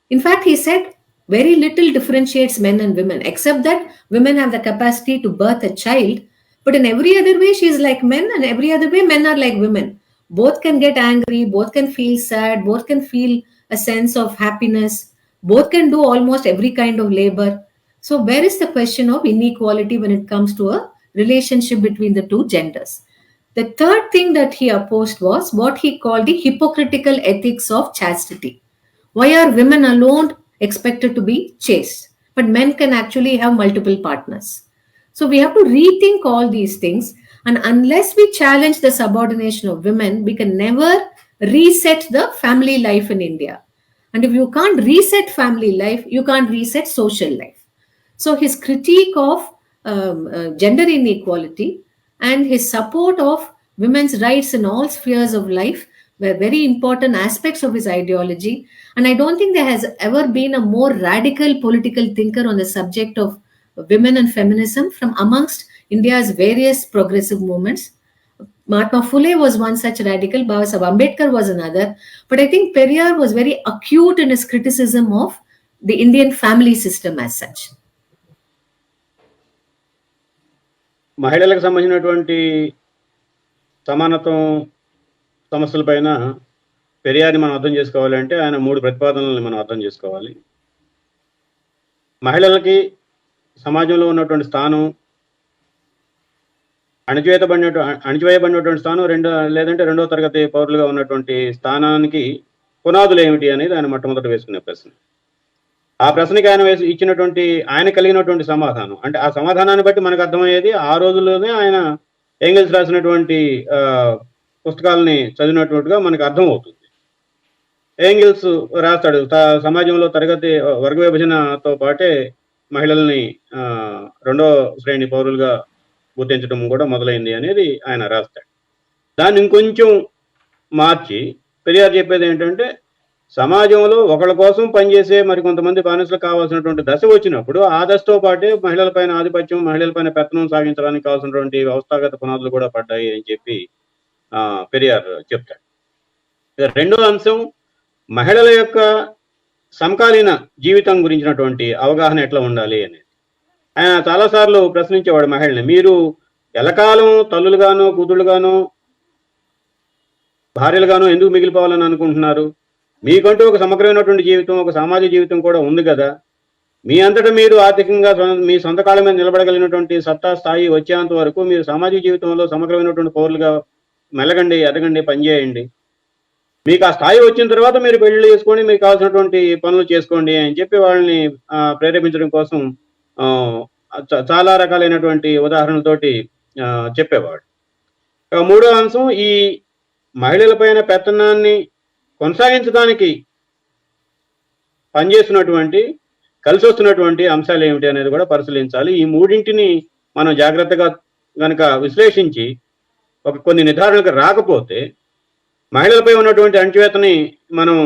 In fact, he said very little differentiates men and women, except that women have the capacity to birth a child, but in every other way, she is like men, and every other way, men are like women. Both can get angry, both can feel sad, both can feel a sense of happiness, both can do almost every kind of labor. So, where is the question of inequality when it comes to a relationship between the two genders? The third thing that he opposed was what he called the hypocritical ethics of chastity. Why are women alone expected to be chaste, but men can actually have multiple partners? So we have to rethink all these things. And unless we challenge the subordination of women, we can never reset the family life in India. And if you can't reset family life, you can't reset social life. So his critique of gender inequality and his support of women's rights in all spheres of life were very important aspects of his ideology. And I don't think there has ever been a more radical political thinker on the subject of women and feminism from amongst India's various progressive movements. Mahatma Phule was one such radical, Babasaheb Ambedkar was another, but I think Periyar was very acute in his criticism of the Indian family system as such. మహిళలకు సంబంధించినటువంటి సమానత్వం సమస్యలపైన పెరియార్ని మనం అర్థం చేసుకోవాలంటే ఆయన 3 ప్రతిపాదనలను మనం అర్థం చేసుకోవాలి. మహిళలకి సమాజంలో ఉన్నటువంటి స్థానం, అణిచివేయబడినటువంటి స్థానం, లేదంటే 2వ తరగతి పౌరులుగా ఉన్నటువంటి స్థానానికి పునాదులు ఏమిటి అనేది ఆయన మొట్టమొదట వేసుకునే ప్రశ్న. ఆ ప్రశ్నకి ఆయన కలిగినటువంటి సమాధానం, అంటే ఆ సమాధానాన్ని బట్టి మనకు అర్థమయ్యేది ఆ రోజుల్లోనే ఆయన ఎంగెల్స్ రాసినటువంటి పుస్తకాలని చదివినట్టుగా మనకు అర్థమవుతుంది. ఎంగెల్స్ రాస్తాడు సమాజంలో వర్గ విభజనతో పాటే మహిళల్ని 2వ శ్రేణి పౌరులుగా గుర్తించడం కూడా మొదలైంది అనేది ఆయన రాస్తాడు. దాన్ని ఇంకొంచెం మార్చి పెరియార్ చెప్పేది ఏంటంటే, సమాజంలో ఒకళ్ళ కోసం పనిచేసే మరికొంతమంది బానిసలు కావాల్సినటువంటి దశ వచ్చినప్పుడు ఆ దశతో పాటే మహిళలపైన ఆధిపత్యం, మహిళలపైన పెత్తనం సాగించడానికి కావాల్సినటువంటి వ్యవస్థాగత పునాదులు కూడా పడ్డాయి అని చెప్పి పెరియార్ చెప్తాడు. రెండో అంశం, మహిళల యొక్క సమకాలీన జీవితం గురించినటువంటి అవగాహన ఎట్లా ఉండాలి అనేది. ఆయన చాలాసార్లు ప్రశ్నించేవాడు మహిళని, మీరు ఎల్లకాలం తల్లులుగానో కూతుళ్ళుగానో భార్యలుగానో ఎందుకు మిగిలిపోవాలని అనుకుంటున్నారు? మీకంటూ ఒక సమగ్రమైనటువంటి జీవితం, ఒక సామాజిక జీవితం కూడా ఉంది కదా. మీ అంతటా మీరు ఆర్థికంగా మీ సొంత కాళ్ళ మీద నిలబడగలిగినటువంటి సత్తా స్థాయి వచ్చేంత వరకు మీరు సామాజిక జీవితంలో సమగ్రమైనటువంటి పౌరులుగా మెలగండి, ఎదగండి, పనిచేయండి. మీకు ఆ స్థాయి వచ్చిన తర్వాత మీరు పెళ్లి చేసుకొని మీకు కావాల్సినటువంటి పనులు చేసుకోండి అని చెప్పి వాళ్ళని ప్రేరేపించడం కోసం చాలా రకాలైనటువంటి ఉదాహరణలతోటి చెప్పేవాడు. మూడో అంశం, ఈ మహిళలపైన పెత్తనాన్ని కొనసాగించడానికి పనిచేస్తున్నటువంటి కలిసి వస్తున్నటువంటి అంశాలు ఏమిటి అనేది కూడా పరిశీలించాలి. ఈ మూడింటిని మనం జాగ్రత్తగా కనుక విశ్లేషించి కొన్ని నిర్ధారణలకు రాకపోతే మహిళలపై ఉన్నటువంటి అణచివేతని మనం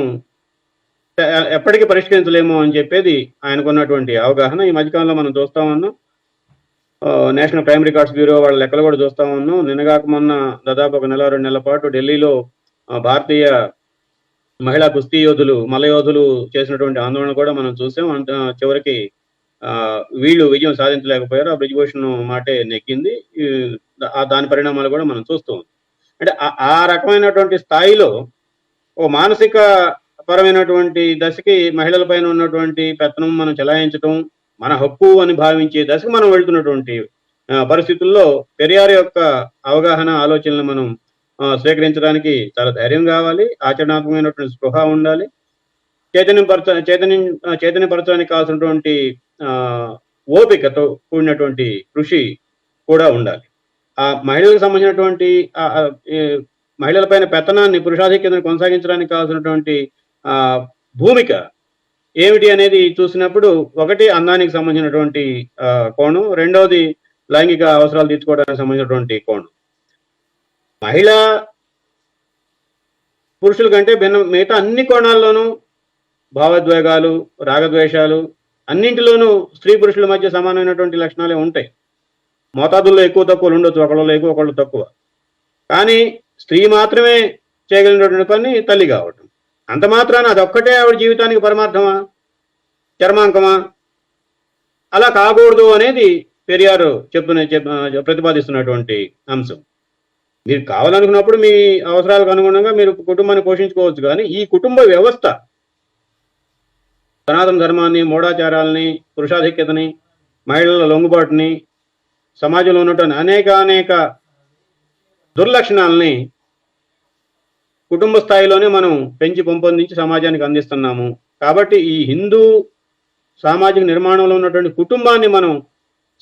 ఎప్పటికీ పరిష్కరించలేము అని చెప్పేది ఆయనకున్నటువంటి అవగాహన. ఈ మధ్యకాలంలో మనం చూస్తా ఉన్నాం, నేషనల్ క్రైమ్ రికార్డ్స్ బ్యూరో వాళ్ళ లెక్కలు కూడా చూస్తా ఉన్నాం. నిన్నగాక మొన్న దాదాపు 1 నెల 2 నెలల పాటు ఢిల్లీలో భారతీయ మహిళా కుస్తీ యోధులు మల్లయోధులు చేసినటువంటి ఆందోళన కూడా మనం చూసాం. చివరికి వీళ్ళు విజయం సాధించలేకపోయారు. ఆ బ్రిజ్భూషణ్ మాటే నెక్కింది. దాని పరిణామాలు కూడా మనం చూస్తూ ఉన్నాం. అంటే ఆ రకమైనటువంటి స్థాయిలో ఓ మానసిక పరమైనటువంటి దశకి మహిళల పైన ఉన్నటువంటి పెత్తనం మనం చెలాయించడం మన హక్కు అని భావించే దశకు మనం వెళ్తున్నటువంటి పరిస్థితుల్లో పెరియార్ యొక్క అవగాహన ఆలోచనలు మనం స్వీకరించడానికి చాలా ధైర్యం కావాలి, ఆచరణాత్మకమైనటువంటి స్పృహ ఉండాలి, చైతన్యపరచడానికి కావాల్సినటువంటి ఓపికతో కూడినటువంటి కృషి కూడా ఉండాలి. ఆ మహిళలకు సంబంధించినటువంటి మహిళలపైన పెత్తనాన్ని పురుషాధిక్యతను కొనసాగించడానికి కావాల్సినటువంటి భూమిక ఏమిటి అనేది చూసినప్పుడు, ఒకటి అందానికి సంబంధించినటువంటి కోణం, రెండవది లైంగిక అవసరాలు తీర్చుకోవడానికి సంబంధించినటువంటి కోణం. మహిళ పురుషుల కంటే భిన్న మిగతా అన్ని కోణాల్లోనూ భావోద్వేగాలు, రాగద్వేషాలు అన్నింటిలోనూ స్త్రీ పురుషుల మధ్య సమానమైనటువంటి లక్షణాలే ఉంటాయి. మోతాదుల్లో ఎక్కువ తక్కువలు ఉండొచ్చు, ఒకళ్ళు ఎక్కువ ఒకళ్ళు తక్కువ. కానీ స్త్రీ మాత్రమే చేయగలిగినటువంటి పని తల్లి కావటం. అంత మాత్రాన అదొక్కటే ఆవిడ జీవితానికి పరమార్థమా, చర్మాంకమా? అలా కాకూడదు అనేది పెరియార్ ప్రతిపాదిస్తున్నటువంటి అంశం. మీరు కావాలనుకున్నప్పుడు మీ అవసరాలకు అనుగుణంగా మీరు కుటుంబాన్ని పోషించుకోవచ్చు. కానీ ఈ కుటుంబ వ్యవస్థ సనాతన ధర్మాన్ని, మూఢాచారాలని, పురుషాధిక్యతని, మహిళల లొంగుబాటుని, సమాజంలో ఉన్నటువంటి అనేక దుర్లక్షణాలని కుటుంబ స్థాయిలోనే మనం పెంచి పెంపొందించి సమాజానికి అందిస్తున్నాము. కాబట్టి ఈ హిందూ సామాజిక నిర్మాణంలో ఉన్నటువంటి కుటుంబాన్ని మనం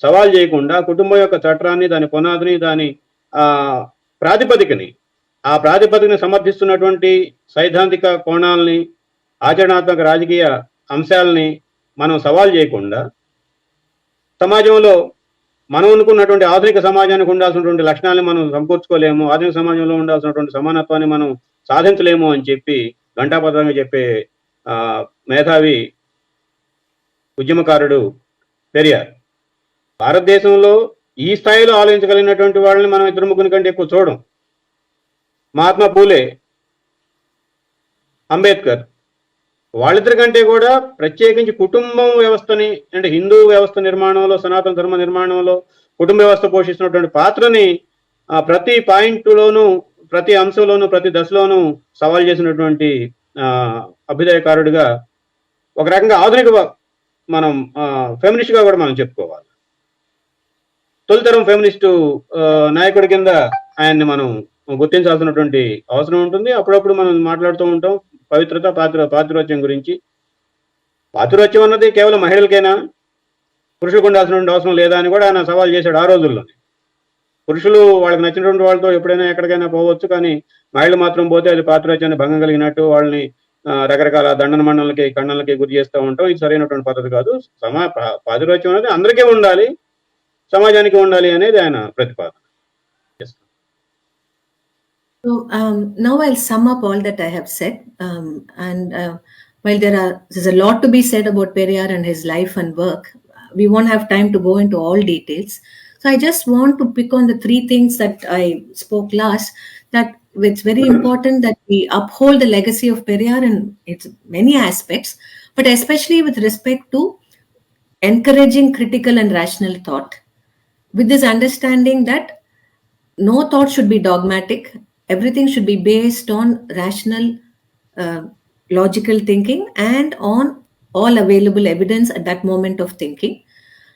సవాల్ చేయకుండా, కుటుంబం యొక్క చట్టాన్ని, దాని పునాదిని, దాని ప్రాతిపదికని సమర్థిస్తున్నటువంటి సైద్ధాంతిక కోణాలని, ఆచరణాత్మక రాజకీయ అంశాలని మనం సవాల్ చేయకుండా, సమాజంలో మనం అనుకున్నటువంటి ఆధునిక సమాజానికి ఉండాల్సినటువంటి లక్షణాలను మనం సమకూర్చుకోలేము, ఆధునిక సమాజంలో ఉండాల్సినటువంటి సమానత్వాన్ని మనం సాధించలేము అని చెప్పి ఘంటాపథంగా చెప్పే మేధావి ఉద్యమకారుడు పెరియార్. భారతదేశంలో ఈ స్థాయిలో ఆలోచించగలిగినటువంటి వాళ్ళని మనం 2-3 కంటే ఎక్కువ చూడం. మహాత్మా పూలే, అంబేద్కర్, వాళ్ళిద్దరి కంటే కూడా ప్రత్యేకించి కుటుంబం వ్యవస్థని, అంటే హిందూ వ్యవస్థ నిర్మాణంలో, సనాతన ధర్మ నిర్మాణంలో కుటుంబ వ్యవస్థ పోషిస్తున్నటువంటి పాత్రని ప్రతి పాయింట్లోనూ, ప్రతి అంశంలోనూ, ప్రతి దశలోనూ సవాల్ చేసినటువంటి అభ్యుదయకారుడిగా, ఒక రకంగా ఆధునిక మనం ఫెమినిస్ట్గా కూడా మనం చెప్పుకోవాలి. తొలితరం ఫెమినిస్టు నాయకుడి కింద ఆయన్ని మనం గుర్తించాల్సినటువంటి అవసరం ఉంటుంది. అప్పుడప్పుడు మనం మాట్లాడుతూ ఉంటాం పవిత్రత, పాతిరోత్యం గురించి. పాతిరోత్యం అన్నది కేవలం మహిళలకైనా, పురుషులకు ఉండాల్సినటువంటి అవసరం లేదా అని కూడా ఆయన సవాల్ చేశాడు ఆ రోజుల్లోనే. పురుషులు వాళ్ళకి నచ్చినటువంటి వాళ్ళతో ఎప్పుడైనా ఎక్కడికైనా పోవచ్చు, కానీ మహిళలు మాత్రం పోతే అది పాతిరోత్యాన్ని భంగం కలిగినట్టు, వాళ్ళని రకరకాల దండన మండలకి, ఖండనలకి గురి చేస్తూ ఉంటాం. ఇది సరైనటువంటి పద్ధతి కాదు. పాతిరోత్యం అనేది అందరికీ ఉండాలి, సమాజానికి ఉండాలి అనేది ఆయన ప్రతిపాదన. So now I'll sum up all that I have said. While there's a lot to be said about Periyar and his life and work, we won't have time to go into all details. So I just want to pick on the 3 things that I spoke last, that it's very important that we uphold the legacy of Periyar in its many aspects, but especially with respect to encouraging critical and rational thought, with this understanding that no thought should be dogmatic. Everything should be based on rational, logical thinking and on all available evidence at that moment of thinking.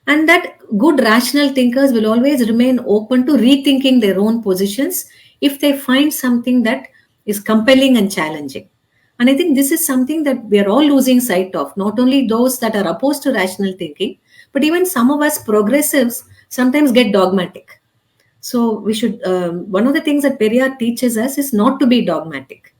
And that good rational thinkers will always remain open to rethinking their own positions if they find something that is compelling and challenging. And I think this is something that we are all losing sight of, not only those that are opposed to rational thinking, but even some of us progressives sometimes get dogmatic. So we should, one of the things that Periyar teaches us is not to be dogmatic.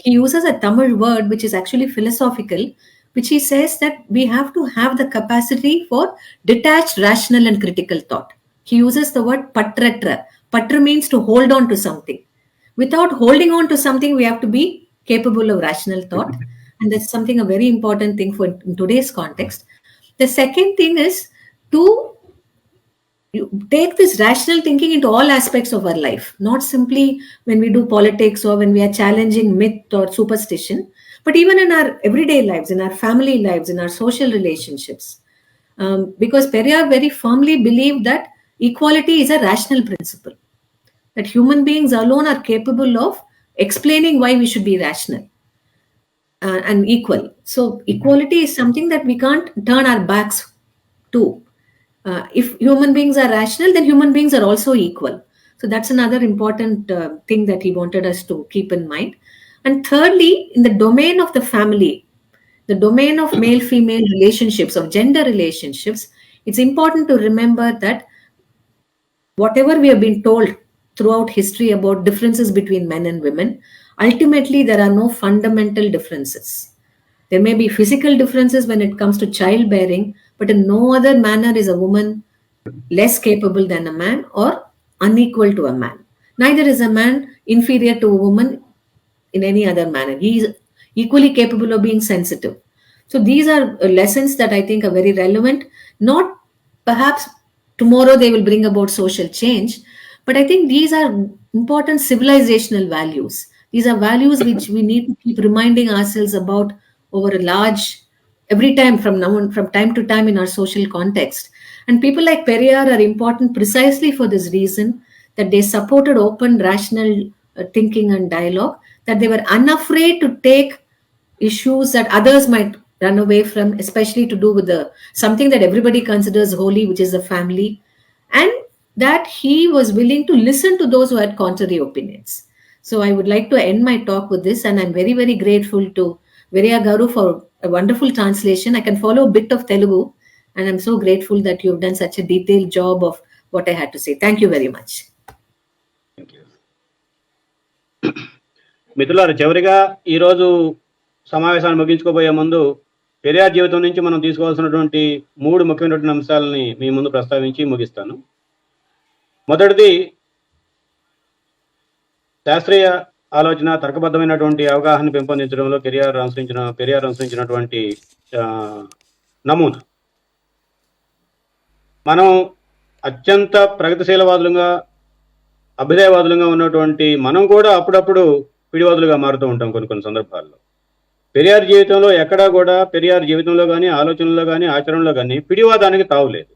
He uses a Tamil word which is actually philosophical, which he says that we have to have the capacity for detached, rational, and critical thought. He uses the word patratra. Patra means to hold on to something. Without holding on to something, we have to be capable of rational thought. And that's something a very important thing for in today's context. The second thing is to you take this rational thinking into all aspects of our life, not simply when we do politics or when we are challenging myth or superstition, but even in our everyday lives, in our family lives, in our social relationships. Because Periyar very firmly believed that equality is a rational principle, that human beings alone are capable of explaining why we should be rational and equal. So, equality is something that we can't turn our backs to. If human beings are rational, then human beings are also equal. So that's another important thing that he wanted us to keep in mind. And thirdly, in the domain of the family, the domain of male female relationships, of gender relationships, it's important to remember that whatever we have been told throughout history about differences between men and women, ultimately there are no fundamental differences. There may be physical differences when it comes to childbearing, but in no other manner is a woman less capable than a man or unequal to a man. Neither is a man inferior to a woman in any other manner. He is equally capable of being sensitive. So these are lessons that I think are very relevant. Not perhaps tomorrow they will bring about social change, but I think these are important civilizational values. These are values which we need to keep reminding ourselves about over a large every time from now on, from time to time in our social context. And people like Periyar are important precisely for this reason, that they supported open, rational thinking and dialogue, that they were unafraid to take issues that others might run away from, especially to do with the something that everybody considers holy, which is the family, and that he was willing to listen to those who had contrary opinions. So I would like to end my talk with this, and I'm very, very grateful to Virya Garu for a wonderful translation. I can follow a bit of Telugu, and I'm so grateful that you've done such a detailed job of what I had to say. Thank you very much. Thank you. మిత్రులారా, చివరిగా ఈరోజు సమావేశాన్ని ముగించుకోబోయే ముందు పెరియార్ జీవితం నుంచి మనం తీసుకోవాల్సినటువంటి 3 ముఖ్యమైనటువంటి అంశాలని మీ ముందు ప్రస్తావించి ముగిస్తాను. మొదటిది, శాస్త్రీయ ఆలోచన, తర్కబద్ధమైనటువంటి అవగాహన పెంపొందించడంలో పెరియార్ అనుసరించినటువంటి నమూనా. మనం అత్యంత ప్రగతిశీలవాదులుగా, అభ్యుదయవాదులుగా ఉన్నటువంటి మనం కూడా అప్పుడప్పుడు పిడివాదులుగా మారుతూ ఉంటాం కొన్ని సందర్భాల్లో. పెరియార్ జీవితంలో ఎక్కడా కూడా, పెరియార్ జీవితంలో కానీ, ఆలోచనలో కానీ, ఆచరణలో కానీ పిడివాదానికి తావులేదు.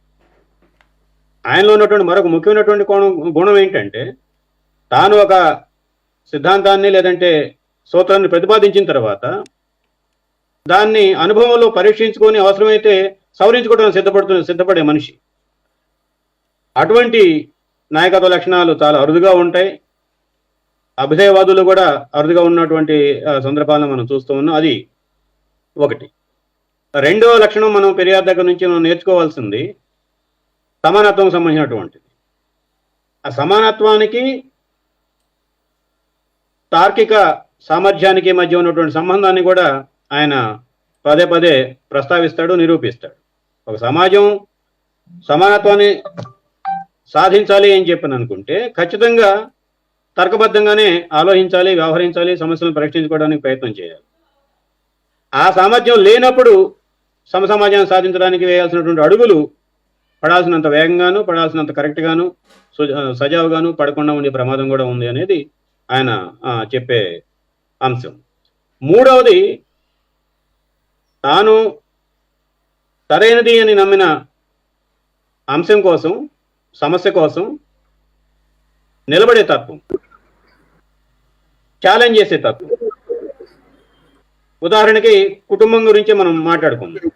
ఆయనలో ఉన్నటువంటి మరొక ముఖ్యమైనటువంటి గుణం ఏంటంటే, తాను ఒక సిద్ధాంతాన్ని లేదంటే సూత్రాన్ని ప్రతిపాదించిన తర్వాత దాన్ని అనుభవంలో పరీక్షించుకొని అవసరమైతే సవరించుకోవడానికి సిద్ధపడే మనిషి. అటువంటి నాయకత్వ లక్షణాలు చాలా అరుదుగా ఉంటాయి. అభ్యుదయవాదులు కూడా అరుదుగా ఉన్నటువంటి సందర్భాలను మనం చూస్తూ ఉన్నాం. అది ఒకటి. రెండవ లక్షణం మనం పెరియార్ దగ్గర నుంచి మనం నేర్చుకోవాల్సింది సమానత్వం సంబంధించినటువంటిది. ఆ సమానత్వానికి, తార్కిక సామర్థ్యానికి మధ్య ఉన్నటువంటి సంబంధాన్ని కూడా ఆయన పదే పదే ప్రస్తావిస్తాడు, నిరూపిస్తాడు. ఒక సమాజం సమానత్వాన్ని సాధించాలి అని చెప్పని అనుకుంటే ఖచ్చితంగా తర్కబద్ధంగానే ఆలోచించాలి, వ్యవహరించాలి, సమస్యలను పరిష్కరించుకోవడానికి ప్రయత్నం చేయాలి. ఆ సామర్థ్యం లేనప్పుడు సమాజాన్ని సాధించడానికి వేయాల్సినటువంటి అడుగులు పడాల్సినంత వేగంగాను, పడాల్సినంత కరెక్ట్గాను, సజావుగాను పడకుండా ఉండే ప్రమాదం కూడా ఉంది అనేది ఆయన చెప్పే అంశం. మూడవది, తాను సరైనది అని నమ్మిన అంశం కోసం, సమస్య కోసం నిలబడే తత్వం, ఛాలెంజ్ చేసే తత్వం. ఉదాహరణకి కుటుంబం గురించి మనం మాట్లాడుకుందాం.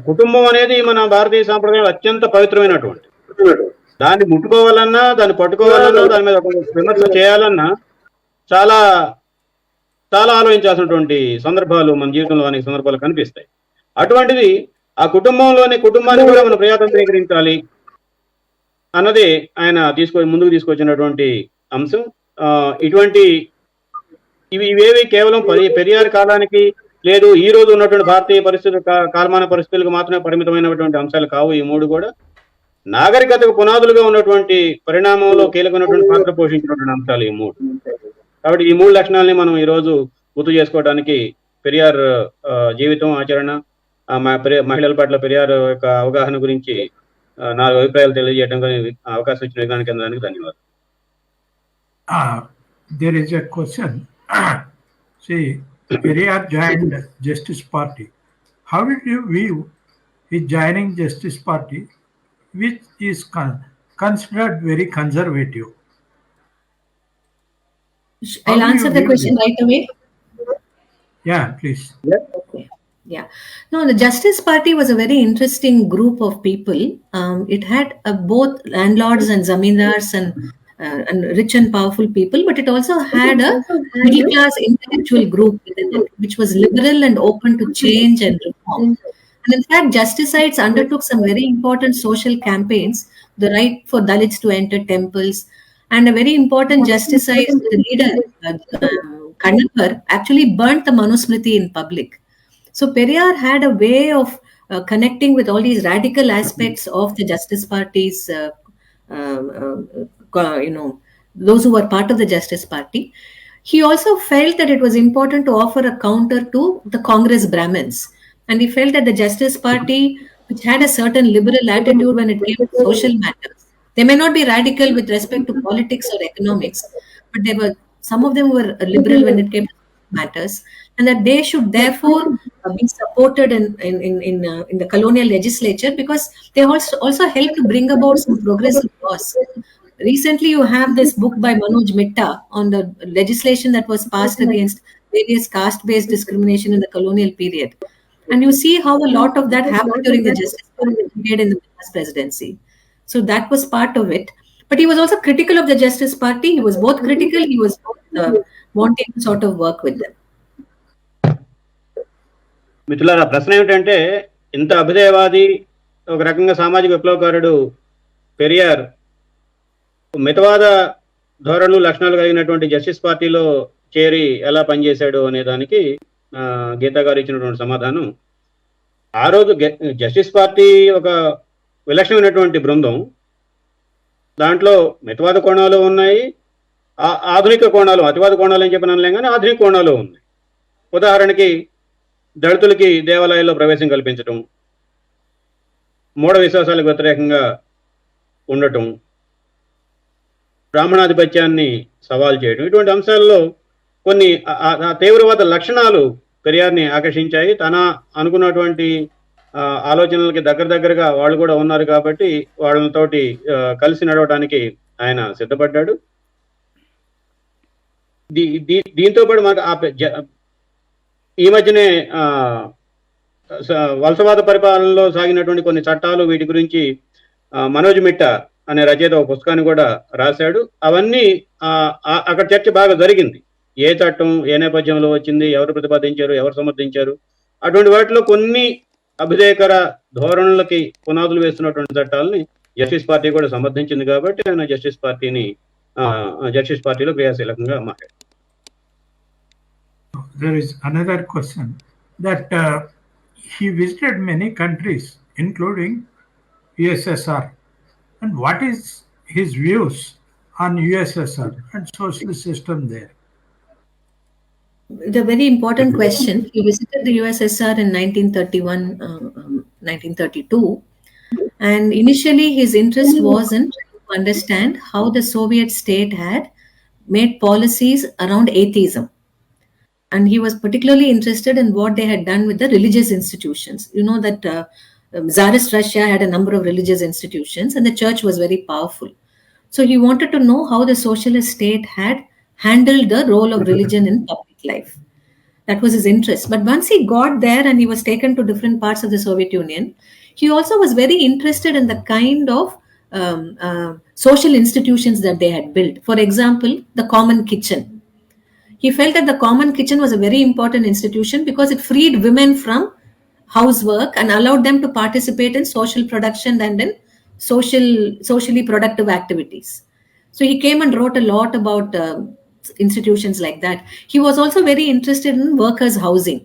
కుటుంబం అనేది మన భారతీయ సాంప్రదాయం అత్యంత పవిత్రమైనటువంటి, దాన్ని ముట్టుకోవాలన్నా, దాన్ని పట్టుకోవాలన్నా, దాని మీద విమర్శ చేయాలన్నా చాలా చాలా ఆలోచించాల్సినటువంటి సందర్భాలు మన జీవితంలో అనేక సందర్భాలు కనిపిస్తాయి. అటువంటిది ఆ కుటుంబాన్ని కూడా మనం ప్రజాతంత్రీకరించాలి, అన్నది ఆయన ముందుకు తీసుకొచ్చినటువంటి అంశం. ఇటువంటి ఇవేవి కేవలం పెరియార్ కాలానికి లేదు ఈ రోజు ఉన్నటువంటి భారతీయ పరిస్థితులు కాలమాన పరిస్థితులకు మాత్రమే పరిమితమైనటువంటి అంశాలు కావు. ఈ మూడు కూడా నాగరికతకు పునాదులుగా ఉన్నటువంటి పరిణామంలో కీలకమైనటువంటి పాత్ర పోషించినటువంటి అంశాలు ఈ మూడు. కాబట్టి ఈ మూడు లక్షణాలని మనం ఈ రోజు గుర్తు చేసుకోవడానికి పెరియార్ జీవితం, ఆచరణ, మహిళల పట్ల పెరియార్ యొక్క అవగాహన గురించి 4 అభిప్రాయాలు తెలియజేయడం అవకాశం ఇచ్చిన విజ్ఞాన కేంద్రానికి ధన్యవాదాలు. There is a question. See, Periyar joined Justice Party. How did you view his joining Justice Party, which is considered very conservative? I'll answer the question right away. Yeah, please. Okay. Yeah. No, the Justice Party was a very interesting group of people. It had both landlords and zamindars and rich and powerful people, but it also had a middle class intellectual group within it, which was liberal and open to change and reform. And in fact, Justicites undertook some very important social campaigns, the right for Dalits to enter temples, and a very important Justicite, the leader, Kannapar, actually burnt the Manusmriti in public. So Periyar had a way of connecting with all these radical aspects of the Justice Party's, those who were part of the Justice Party. He also felt that it was important to offer a counter to the Congress Brahmins. And he felt that the Justice Party, which had a certain liberal attitude when it came to social matters, they may not be radical with respect to politics or economics, but some of them were liberal when it came to matters, and that they should therefore be supported in the colonial legislature because they also helped to bring about some progressive laws. Recently, you have this book by Manoj Mitta on the legislation that was passed against various caste-based discrimination in the colonial period. And you see how a lot of that happened during the Justice Party period in the presidency. So that was part of it. But he was also critical of the Justice Party. He was both critical, he was both wanting to sort of work with them. మిత్రులారా, ప్రశ్న ఏమిటంటే, ఇంత అభ్యుదయవాది, ఒక రకంగా సామాజిక విప్లవకారుడు పెరియార్ మితవాద ధోరణులు లక్షణాలు కలిగినటువంటి justice పార్టీలో చేరి ఎలా పనిచేశాడు అనే దానికి గీతా గారు ఇచ్చినటువంటి సమాధానం. ఆ రోజు జస్టిస్ పార్టీ ఒక విలక్షణమైనటువంటి బృందం. దాంట్లో మితవాద కోణాలు ఉన్నాయి, ఆధునిక కోణాలు, అతివాద కోణాలు అని చెప్పిన అనలేం కానీ ఆధునిక కోణాలు ఉన్నాయి. ఉదాహరణకి దళితులకి దేవాలయాల్లో ప్రవేశం కల్పించటం, మూఢ విశ్వాసాలకు వ్యతిరేకంగా ఉండటం, బ్రాహ్మణాధిపత్యాన్ని సవాల్ చేయడం, ఇటువంటి అంశాల్లో కొన్ని తీవ్రవాద లక్షణాలు పెరియార్ని ఆకర్షించాయి. తన అనుకున్నటువంటి ఆలోచనలకి దగ్గరగా వాళ్ళు కూడా ఉన్నారు కాబట్టి వాళ్ళతోటి కలిసి నడవడానికి ఆయన సిద్ధపడ్డాడు. దీంతో పాటు మనకు ఈ మధ్యనే వలసవాద పరిపాలనలో సాగినటువంటి కొన్ని చట్టాలు, వీటి గురించి మనోజ్ మిట్టా అనే రచయిత ఒక పుస్తకాన్ని కూడా రాశాడు. అవన్నీ అక్కడ చర్చ బాగా జరిగింది. ఏ చట్టం ఏ నేపథ్యంలో వచ్చింది, ఎవరు ప్రతిపాదించారు, ఎవరు సమర్థించారు, అటువంటి వాటిలో కొన్ని అభ్యుదయకర ధోరణులకి పునాదులు వేస్తున్నటువంటి చట్టాలని జస్టిస్ పార్టీ కూడా సమర్థించింది కాబట్టి ఆయన జస్టిస్ పార్టీలో క్రియాశీలకంగా మాట్లాడారు. There is another question that he visited many countries including USSR, and what is his views on USSR and socialist system there? It's a very important question. He visited the USSR in 1931, 1932, and initially his interest was in trying to understand how the Soviet state had made policies around atheism. And he was particularly interested in what they had done with the religious institutions. You know that Tsarist Russia had a number of religious institutions and the church was very powerful. So he wanted to know how the socialist state had handled the role of religion in public life. That was his interest. But once he got there and he was taken to different parts of the Soviet Union, he also was very interested in the kind of social institutions that they had built. For example, the common kitchen. He felt that the common kitchen was a very important institution because it freed women from housework and allowed them to participate in social production and in socially productive activities. So he came and wrote a lot about institutions like that. He was also very interested in workers' housing.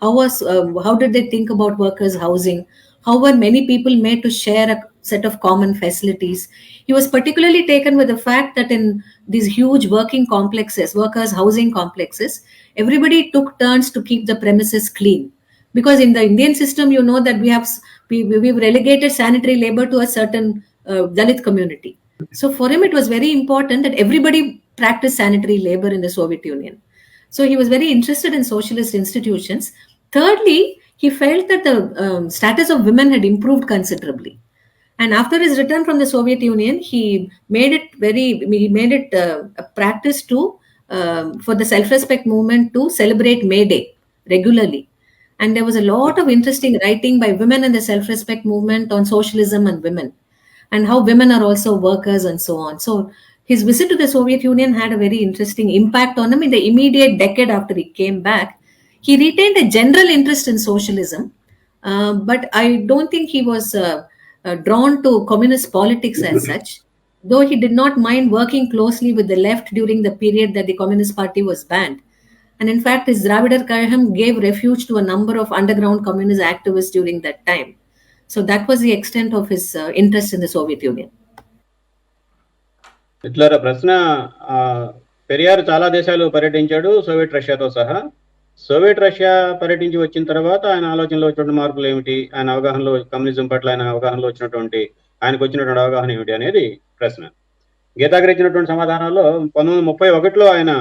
How did they think about workers' housing? How were many people made to share a set of common facilities? He was particularly taken with the fact that in these huge workers' housing complexes, everybody took turns to keep the premises clean. Because in the Indian system, you know that we've relegated sanitary labor to a certain Dalit community. So for him, it was very important that everybody practice sanitary labor in the Soviet Union. So he was very interested in socialist institutions. Thirdly, he felt that the status of women had improved considerably. And after his return from the Soviet Union, he made it a practice to for the self-respect movement to celebrate May Day regularly. And there was a lot of interesting writing by women in the self-respect movement on socialism and women, and how women are also workers and so on. So his visit to the Soviet Union had a very interesting impact on him in the immediate decade after he came back. He retained a general interest in socialism, but I don't think he was drawn to communist politics as such, though he did not mind working closely with the left during the period that the Communist Party was banned. And in fact, his Dravidar Kazhagam gave refuge to a number of underground communist activists during that time. So that was the extent of his interest in the Soviet Union. ఇట్లా ప్రశ్న పెరియార్ చాలా దేశాలు పర్యటించాడు, Soviet రష్యాతో సహా. Soviet Russia పర్యటించి వచ్చిన తర్వాత ఆయన ఆలోచనలో వచ్చినటువంటి మార్పులు ఏమిటి, ఆయన అవగాహనలో కమ్యూనిజం పట్ల ఆయనకు వచ్చినటువంటి అవగాహన ఏమిటి అనేది ప్రశ్న. గీతాగారు ఇచ్చినటువంటి సమాధానాల్లో 1931లో ఆయన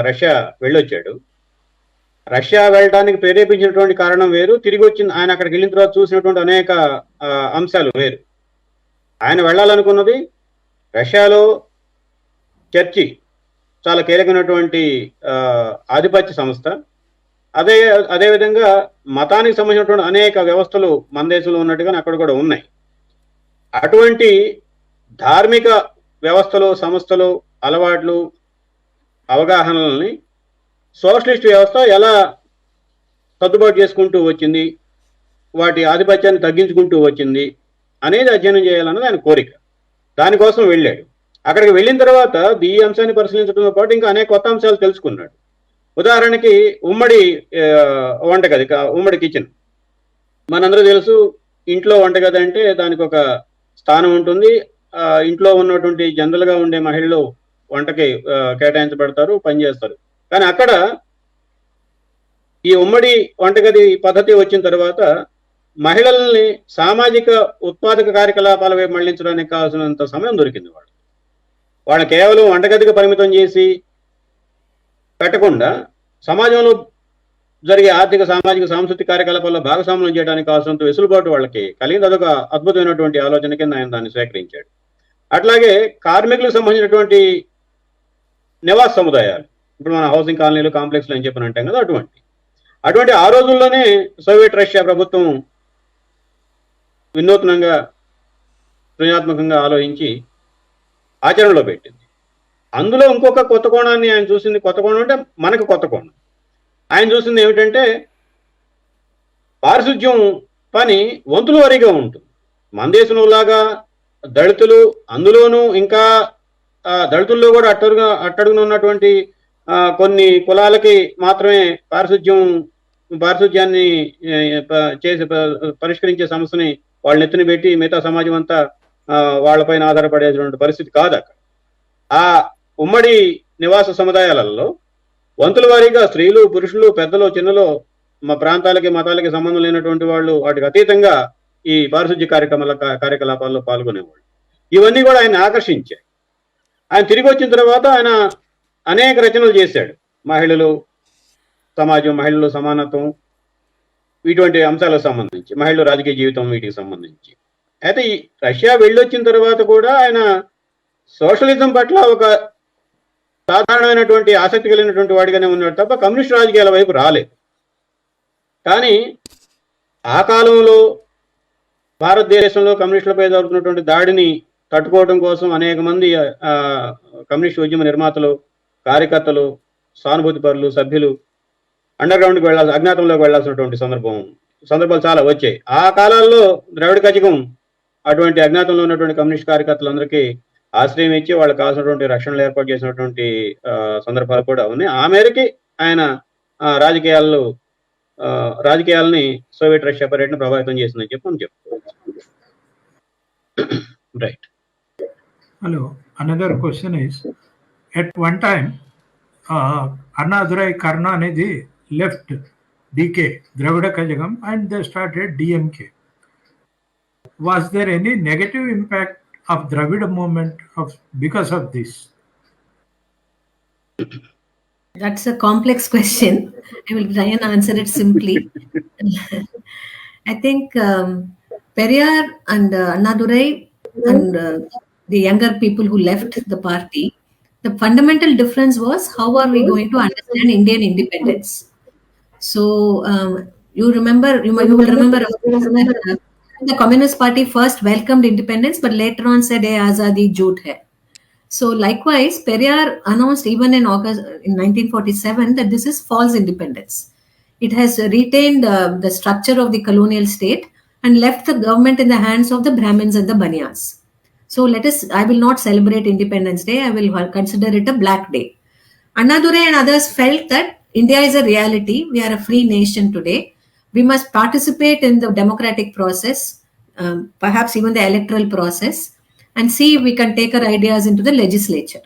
రష్యా వెళ్ళొచ్చాడు. రష్యా వెళ్ళడానికి ప్రేరేపించినటువంటి కారణం వేరు, తిరిగి వచ్చిన ఆయన అక్కడికి వెళ్ళిన తర్వాత చూసినటువంటి అనేక అంశాలు వేరు. ఆయన వెళ్ళాలనుకున్నది రష్యాలో చర్చి చాలా కీలకమైనటువంటి ఆధిపత్య సంస్థ. అదేవిధంగా మతానికి సంబంధించినటువంటి అనేక వ్యవస్థలు మన దేశంలో ఉన్నట్టుగానే అక్కడ కూడా ఉన్నాయి. అటువంటి ధార్మిక వ్యవస్థలు, సంస్థలు, అలవాట్లు, అవగాహనలని సోషలిస్ట్ వ్యవస్థ ఎలా సర్దుబాటు చేసుకుంటూ వచ్చింది, వాటి ఆధిపత్యాన్ని తగ్గించుకుంటూ వచ్చింది అనేది అధ్యయనం చేయాలన్నది ఆయన కోరిక. దానికోసం వెళ్ళాడు. అక్కడికి వెళ్ళిన తర్వాత ఈ అంశాన్ని పరిశీలించడంతో పాటు ఇంకా అనేక కొత్త అంశాలు తెలుసుకున్నాడు. ఉదాహరణకి ఉమ్మడి వంటగది, ఉమ్మడి కిచెన్. మనందరూ తెలుసు, ఇంట్లో వంటగది అంటే దానికి ఒక స్థానం ఉంటుంది. ఇంట్లో ఉన్నటువంటి జనరల్గా ఉండే మహిళలు వంటకి కేటాయించబడతారు, పనిచేస్తారు. కానీ అక్కడ ఈ ఉమ్మడి వంటగది పద్ధతి వచ్చిన తర్వాత మహిళల్ని సామాజిక ఉత్పాదక కార్యకలాపాల వైపు మళ్లించడానికి కావాల్సినంత సమయం దొరికింది. వాళ్ళు కేవలం వంటగదికి పరిమితం చేసి పెట్టకుండా సమాజంలో జరిగే ఆర్థిక, సామాజిక, సాంస్కృతిక కార్యకలాపాల్లో భాగస్వామ్యం చేయడానికి కావాల్సినంత వెసులుబాటు వాళ్ళకి కలిగింది. అదొక అద్భుతమైనటువంటి ఆలోచన కింద ఆయన దాన్ని స్వీకరించాడు. అట్లాగే కార్మికులకు సంబంధించినటువంటి నివాస సముదాయాలు, ఇప్పుడు మన హౌసింగ్ కాలనీలు, కాంప్లెక్స్లు అని చెప్పని అంటాం కదా, అటువంటి ఆ రోజుల్లోనే సోవియట్ రష్యా ప్రభుత్వం వినూత్నంగా, సృజనాత్మకంగా ఆలోచించి ఆచరణలో పెట్టింది. అందులో ఇంకొక కొత్త కోణాన్ని ఆయన చూసింది. కొత్త కోణం అంటే మనకు కొత్త కోణం. ఆయన చూసింది ఏమిటంటే పారిశుధ్యం పని వంతుల వారీగా ఉంటుంది. మన దేశంలాగా దళితులు, అందులోనూ ఇంకా దళితుల్లో కూడా అట్టడుగున ఉన్నటువంటి కొన్ని కులాలకి మాత్రమే పారిశుధ్యాన్ని చేసి పరిష్కరించే సమస్యని వాళ్ళని ఎత్తున పెట్టి మిగతా సమాజం అంతా వాళ్ళపైన ఆధారపడేటువంటి పరిస్థితి కాదు. అక్కడ ఆ ఉమ్మడి నివాస సముదాయాలలో వంతుల వారీగా స్త్రీలు, పురుషులు, పెద్దలు, చిన్నలు, మా ప్రాంతాలకి, మతాలకి సంబంధం లేనటువంటి వాళ్ళు వాటికి అతీతంగా ఈ పారిశుధ్య కార్యకలాపాల్లో పాల్గొనేవాళ్ళు. ఇవన్నీ కూడా ఆయన ఆకర్షించాయి. ఆయన తిరిగి వచ్చిన తర్వాత ఆయన అనేక రచనలు చేశాడు. మహిళలు, సమాజం, మహిళలు సమానత్వం, ఇటువంటి అంశాలకు సంబంధించి, మహిళలు రాజకీయ జీవితం, వీటికి సంబంధించి. అయితే ఈ రష్యా వెళ్ళొచ్చిన తర్వాత కూడా ఆయన సోషలిజం పట్ల ఒక సాధారణమైనటువంటి ఆసక్తి కలిగినటువంటి వాడిగానే ఉన్నాడు తప్ప కమ్యూనిస్ట్ రాజకీయాల వైపు రాలేదు. కానీ ఆ కాలంలో భారతదేశంలో కమ్యూనిస్టులపై జరుగుతున్నటువంటి దాడిని తట్టుకోవడం కోసం అనేక మంది కమ్యూనిస్ట్ ఉద్యమ నిర్మాతలు, కార్యకర్తలు, సానుభూతి పరులు, సభ్యులు అండర్గ్రౌండ్కి అజ్ఞాతంలోకి వెళ్లాల్సినటువంటి సందర్భాలు చాలా వచ్చాయి. ఆ కాలాల్లో ద్రవిడ కజగం అటువంటి అజ్ఞాతంలో ఉన్నటువంటి కమ్యూనిస్ట్ కార్యకర్తలందరికీ ఆశ్రయం ఇచ్చి వాళ్ళకి కావాల్సినటువంటి రక్షణలు ఏర్పాటు చేసినటువంటి సందర్భాలు కూడా ఉన్నాయి. ఆ మేరకి ఆయన రాజకీయాలని సోవియట్ రష్యా పర్యటన ప్రభావితం చేసిందని చెప్పి మనం చెప్పుకోవచ్చు. Right. Hello. Another question is, at one time, Annadurai Karunanidhi left DK, Dravida Kazhagam, and they started DMK. Was there any negative impact of Dravida movement because of this? That's a complex question. I will try and answer it simply. I think Periyar and Annadurai and the younger people who left the party, the fundamental difference was how are we going to understand Indian independence? So you will remember that, the Communist Party first welcomed independence, but later on said, "Hey, Azadi jhoot hai." So likewise, Periyar announced even in August in 1947 that this is false independence. It has retained the structure of the colonial state and left the government in the hands of the Brahmins and the Baniyas. So I will not celebrate Independence Day. I will consider it a black day. Annadurai and others felt that India is a reality. We are a free nation today. We must participate in the democratic process, perhaps even the electoral process, and see if we can take our ideas into the legislature.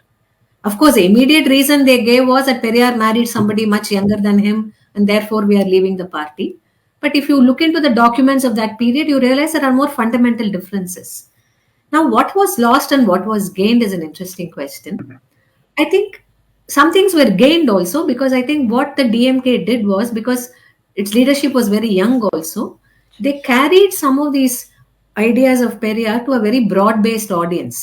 Of course, the immediate reason they gave was that Periyar married somebody much younger than him, and therefore we are leaving the party. But if you look into the documents of that period, you realize there are more fundamental differences. Now, what was lost and what was gained is an interesting question. I think some things were gained also, because I think what the DMK did was, because its leadership was very young also, they carried some of these ideas of Periyar to a very broad-based audience.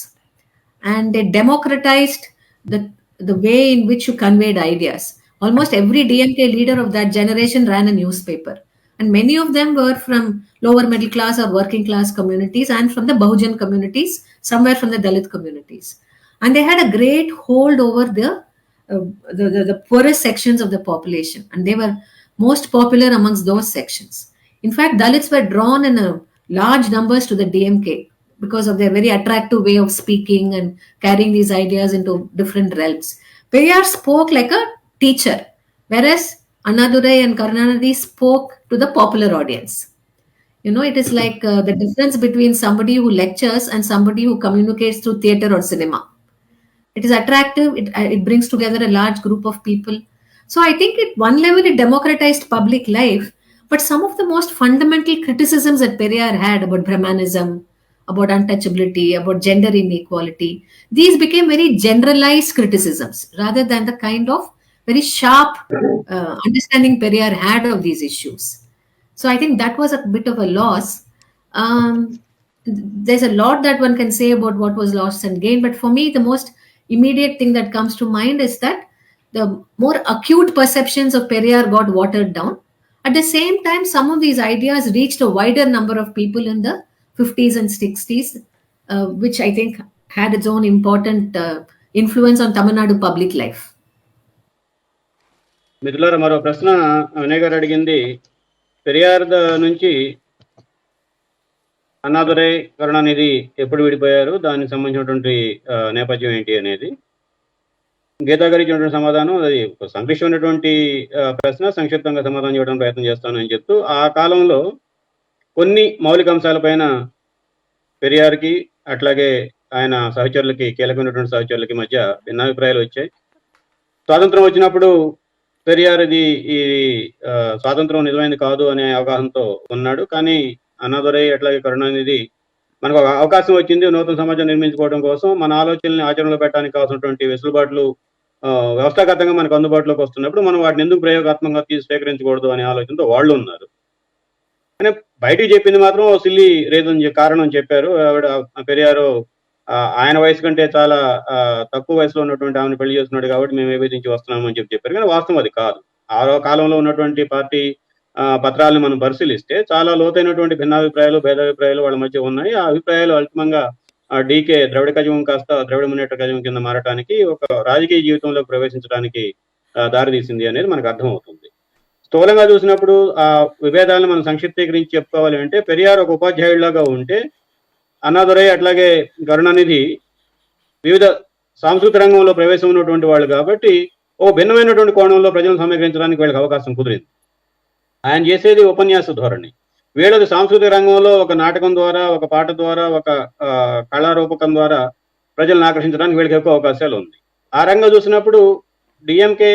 And they democratized the way in which you conveyed ideas. Almost every DMK leader of that generation ran a newspaper. And many of them were from lower middle class or working class communities, and from the Bahujan communities, somewhere from the Dalit communities. And they had a great hold over the poorest sections of the population. And they were most popular amongst those sections. In fact, Dalits were drawn in large numbers to the DMK because of their very attractive way of speaking and carrying these ideas into different realms. Periyar spoke like a teacher, whereas Annadurai and Karunanidhi spoke to the popular audience. It is like the difference between somebody who lectures and somebody who communicates through theater or cinema. It is attractive. It brings together a large group of people. So I think at one level it democratized public life, but some of the most fundamental criticisms that Periyar had about Brahmanism, about untouchability, about gender inequality, these became very generalized criticisms rather than the kind of very sharp understanding Periyar had of these issues. So I think that was a bit of a loss. There's a lot that one can say about what was lost and gained, but for me, the most immediate thing that comes to mind is that the more acute perceptions of Periyar got watered down. At the same time, some of these ideas reached a wider number of people in the 50s and 60s, which I think had its own important influence on Tamil Nadu public life. మిత్రులారా, మరో ప్రశ్న వినయ్ గారు అడిగింది, పెరియార్ నుంచి అన్నాదురై కరుణానిధి ఎప్పుడు విడిపోయారు, దానికి సంబంధించినటువంటి నేపథ్యం ఏంటి అనేది. గీతా గారు ఇచ్చినటువంటి సమాధానం అది సంక్లిష్టమైనటువంటి ప్రశ్న, సంక్షిప్తంగా సమాధానం చేయడానికి ప్రయత్నం చేస్తానని చెప్తూ, ఆ కాలంలో కొన్ని మౌలిక అంశాలపైన పెరియార్కి అట్లాగే ఆయన సహచరులకి, కీలకమైనటువంటి సహచరులకి మధ్య భిన్నాభిప్రాయాలు వచ్చాయి. స్వాతంత్రం వచ్చినప్పుడు పెరియార్ ఈ స్వాతంత్రం నిజమైనది కాదు అనే అవగాహనతో ఉన్నాడు. కానీ అన్నాదురై అట్లాగే కరుణానిధి మనకు ఒక అవకాశం వచ్చింది నూతన సమాజం నిర్మించుకోవడం కోసం, మన ఆలోచనల్ని ఆచరణలో పెట్టడానికి కావాల్సినటువంటి వెసులుబాట్లు వ్యవస్థాగతంగా మనకు అందుబాటులోకి వస్తున్నప్పుడు మనం వాటిని ఎందుకు ప్రయోగాత్మకంగా స్వీకరించకూడదు అనే ఆలోచనతో వాళ్ళు ఉన్నారు. కానీ బయటికి చెప్పింది మాత్రం సిల్లీ రీజన్ కారణం చెప్పారు. ఆవిడ పెరియారు ఆయన వయసు కంటే చాలా తక్కువ వయసులో ఉన్నటువంటి ఆమెను పెళ్లి చేస్తున్నాడు కాబట్టి మేము విభజించి వస్తున్నాము అని చెప్పారు. కానీ వాస్తవం అది కాదు. ఆ కాలంలో ఉన్నటువంటి పార్టీ పత్రాలను మనం పరిశీలిస్తే చాలా లోతైనటువంటి భిన్నాభిప్రాయాలు, భేదాభిప్రాయాలు వాళ్ళ మధ్య ఉన్నాయి. ఆ అభిప్రాయాలు అంతిమంగా డీకే ద్రవిడ కజగం కాస్త ద్రవిడ మున్నేట్ర కజగం కింద మారటానికి, ఒక రాజకీయ జీవితంలోకి ప్రవేశించడానికి దారితీసింది అనేది మనకు అర్థమవుతుంది. స్థూలంగా చూసినప్పుడు ఆ విభేదాలను మనం సంక్షిప్తీకరించి చెప్పుకోవాలి అంటే, పెరియార్ ఒక ఉపాధ్యాయుడిలాగా ఉంటే అన్నాదురై అట్లాగే కరుణానిధి వివిధ సాంస్కృతిక రంగంలో ప్రవేశం ఉన్నటువంటి వాళ్ళు కాబట్టి ఓ భిన్నమైనటువంటి కోణంలో ప్రజలను సమీకరించడానికి వీళ్ళకి అవకాశం కుదిరింది. ఆయన చేసేది ఉపన్యాస ధోరణి, వీళ్ళది సాంస్కృతిక రంగంలో ఒక నాటకం ద్వారా, ఒక పాట ద్వారా, ఒక కళారూపకం ద్వారా ప్రజలను ఆకర్షించడానికి వీళ్ళకి ఎక్కువ అవకాశాలు ఉంది. ఆ రంగం చూసినప్పుడు డిఎంకే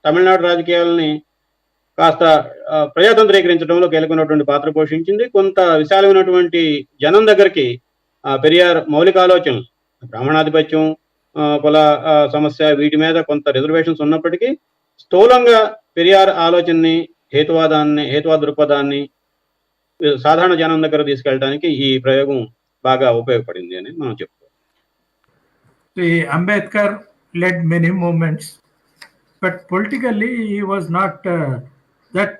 తమిళనాడు రాజకీయాలని కాస్త ప్రజాతంత్రీకరించడంలో కీలకమైనటువంటి పాత్ర పోషించింది. కొంత విశాలమైనటువంటి జనం దగ్గరికి పెరియార్ మౌలిక ఆలోచనలు, బ్రాహ్మణాధిపత్యం, కుల సమస్య, వీటి మీద కొంత రిజర్వేషన్స్ ఉన్నప్పటికీ స్థూలంగా పెరియార్ ఆలోచనని, హేతువాద దృక్పథాన్ని సాధారణ జనం దగ్గర తీసుకెళ్ళడానికి ఈ ప్రయోగం బాగా ఉపయోగపడింది అని మనం చెప్పుకోవాలి. Ambedkar led many movements, but politically he was not that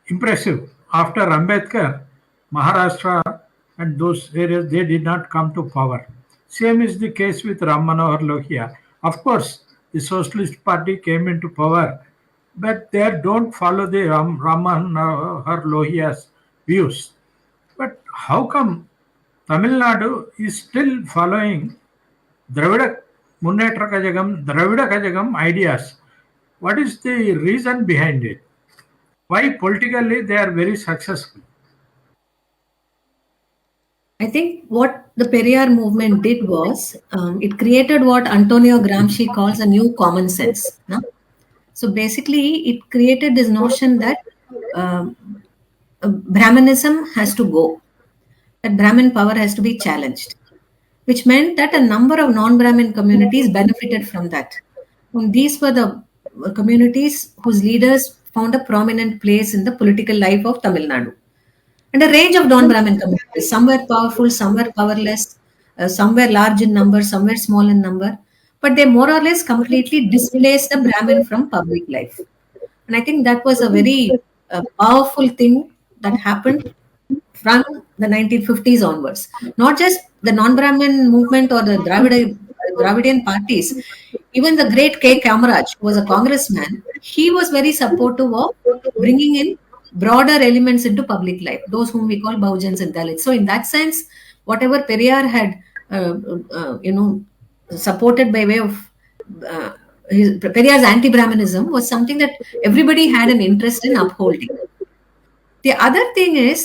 impressive. After Ambedkar, Maharashtra and those areas, they did not come to power. Same is the case with Ram Manohar Lohia. Of course, the Socialist Party came into power, but they don't follow the Ram Manohar Lohia's views. But how come Tamil Nadu is still following Dravida Munnetra Kazhagam ideas? What is the reason behind it? Why politically they are very successful? I think what the Periyar movement did was it created what Antonio Gramsci calls a new common sense. No? So basically, it created this notion that Brahmanism has to go, that Brahmin power has to be challenged, which meant that a number of non-Brahmin communities benefited from that. And these were the communities whose leaders found a prominent place in the political life of Tamil Nadu. And a range of non-Brahmin communities, some were powerful, some were powerless, some were large in number, some were small in number, but they more or less completely displaced the Brahmin from public life. And I think that was a very powerful thing that happened from the 1950s onwards. Not just the non-Brahmin movement or the Dravidian parties, even the great K. Kamaraj, who was a congressman, he was very supportive of bringing in broader elements into public life, those whom we call Bahujans and Dalits. So in that sense, whatever Periyar had, supported by way of Periyar's anti-Brahminism was something that everybody had an interest in upholding. The other thing is,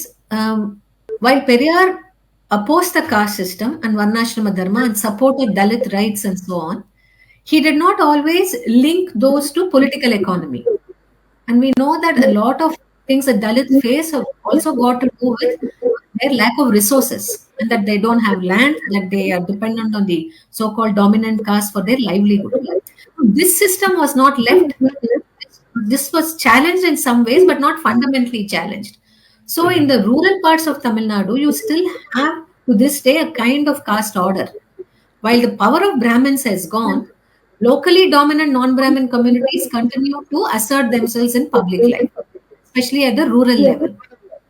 while Periyar opposed the caste system and Varnashrama Dharma and supported Dalit rights and so on, he did not always link those to political economy. And we know that a lot of things that Dalits face have also got to do with their lack of resources, and that they don't have land, that they are dependent on the so-called dominant caste for their livelihood. This system was not left. This was challenged in some ways, but not fundamentally challenged. So in the rural parts of Tamil Nadu, you still have to this day a kind of caste order. While the power of Brahmins has gone, locally dominant non-Brahmin communities continue to assert themselves in public life, especially at the rural level.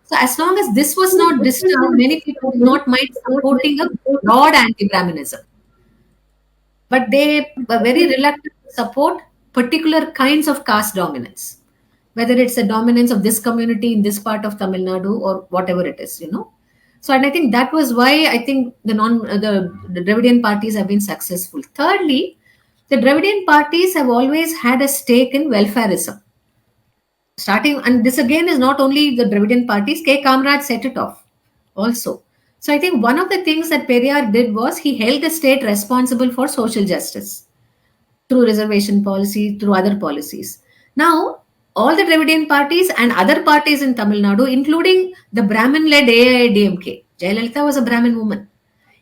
So as long as this was not disturbed, many people did not mind supporting a broad anti-Brahminism. But they were very reluctant to support particular kinds of caste dominance, whether it's a dominance of this community in this part of Tamil Nadu or whatever it is, So, and I think that was why I think the Dravidian parties have been successful. Thirdly, the Dravidian parties have always had a stake in welfareism. And this again is not only the Dravidian parties, K. Kamaraj set it off also. So I think one of the things that Periyar did was he held the state responsible for social justice through reservation policy, through other policies. Now, all the Dravidian parties and other parties in Tamil Nadu, including the Brahmin-led AIADMK, Jayalalitha was a Brahmin woman,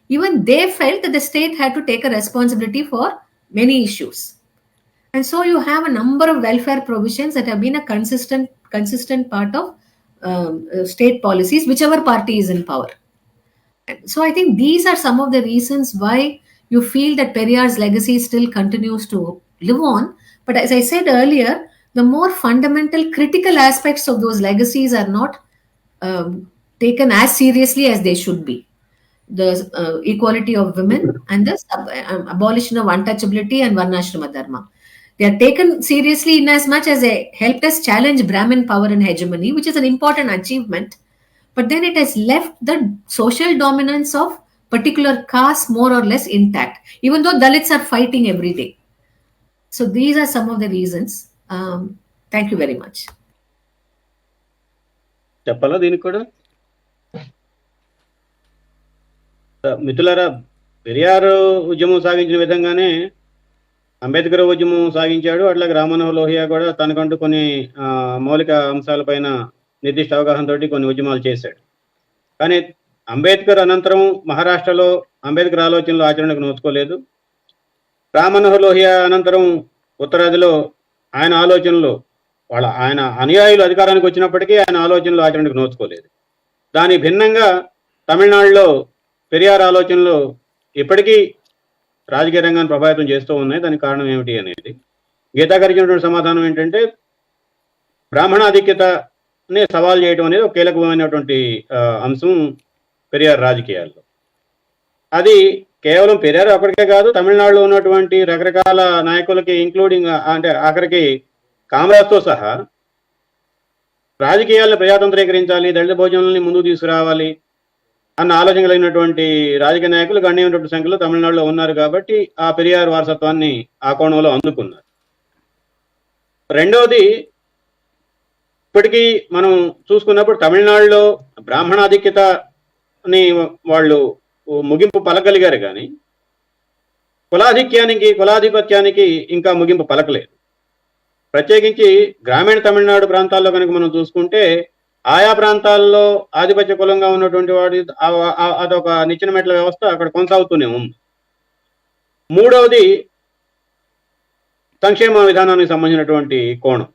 even they felt that the state had to take a responsibility for many issues. And so you have a number of welfare provisions that have been a consistent part of state policies, whichever party is in power. So I think these are some of the reasons why you feel that Periyar's legacy still continues to live on. But as I said earlier, the more fundamental critical aspects of those legacies are not taken as seriously as they should be. The equality of women and the abolition of untouchability and Varnashrama Dharma. They are taken seriously in as much as they helped us challenge Brahmin power and hegemony, which is an important achievement. but then it has left the social dominance of particular caste more or less intact, even though Dalits are fighting every day. So these are some of the reasons. Thank you very much. చెప్పాలా దీనికి కూడా? మిత్రులారా, పెరియార్ ఉద్యమం సాగించిన విధంగానే అంబేద్కర్ ఉద్యమం సాగించాడు. అట్లాగే రామ్మనోహర్ లోహియా కూడా తనకంటూ కొన్ని మౌలిక అంశాలపైన నిర్దిష్ట అవగాహనతోటి కొన్ని ఉద్యమాలు చేశాడు. కానీ అంబేద్కర్ అనంతరం మహారాష్ట్రలో అంబేద్కర్ ఆలోచనలు ఆచరణకు నోచుకోలేదు. రామ్మనోహర్ లోహియా అనంతరం ఉత్తరాదిలో ఆయన ఆలోచనలు ఆయన అనుయాయులు అధికారానికి వచ్చినప్పటికీ ఆయన ఆలోచనలు ఆచరణకు నోచుకోలేదు. దాని భిన్నంగా తమిళనాడులో పెరియార్ ఆలోచనలు ఇప్పటికీ రాజకీయ రంగాన్ని ప్రభావితం చేస్తూ ఉన్నాయి. దానికి కారణం ఏమిటి అనేది గీతా గారికి ఇచ్చినటువంటి సమాధానం ఏంటంటే, బ్రాహ్మణాధిక్యతని సవాల్ చేయడం అనేది ఒక కీలకమైనటువంటి అంశం పెరియార్ రాజకీయాల్లో. అది కేవలం పెరియార్ అక్కడికే కాదు, తమిళనాడులో ఉన్నటువంటి రకరకాల నాయకులకి ఇంక్లూడింగ్ అంటే ఆఖరికి కామరాజ్తో సహా రాజకీయాలను ప్రజాతంత్రీకరించాలి, దళిత భోజనాలని ముందుకు తీసుకురావాలి అన్న ఆలోచన కలిగినటువంటి రాజకీయ నాయకులు గణనీయమైనటువంటి సంఖ్యలో తమిళనాడులో ఉన్నారు. కాబట్టి ఆ పెరియార్ వారసత్వాన్ని ఆ కోణంలో అందుకున్నారు. రెండవది, ఇప్పటికీ మనం చూసుకున్నప్పుడు తమిళనాడులో బ్రాహ్మణాధిక్యతని వాళ్ళు ముగింపు పలకగలిగారు, కానీ కులాధిపత్యానికి ఇంకా ముగింపు పలకలేదు. ప్రత్యేకించి గ్రామీణ తమిళనాడు ప్రాంతాల్లో కనుక మనం చూసుకుంటే, ఆయా ప్రాంతాల్లో ఆధిపత్య కులంగా ఉన్నటువంటి వాడి అదొక నిచ్చెన మెట్ల వ్యవస్థ అక్కడ కొనసాగుతూనే ఉంది. మూడవది, సంక్షేమ విధానానికి సంబంధించినటువంటి కోణం.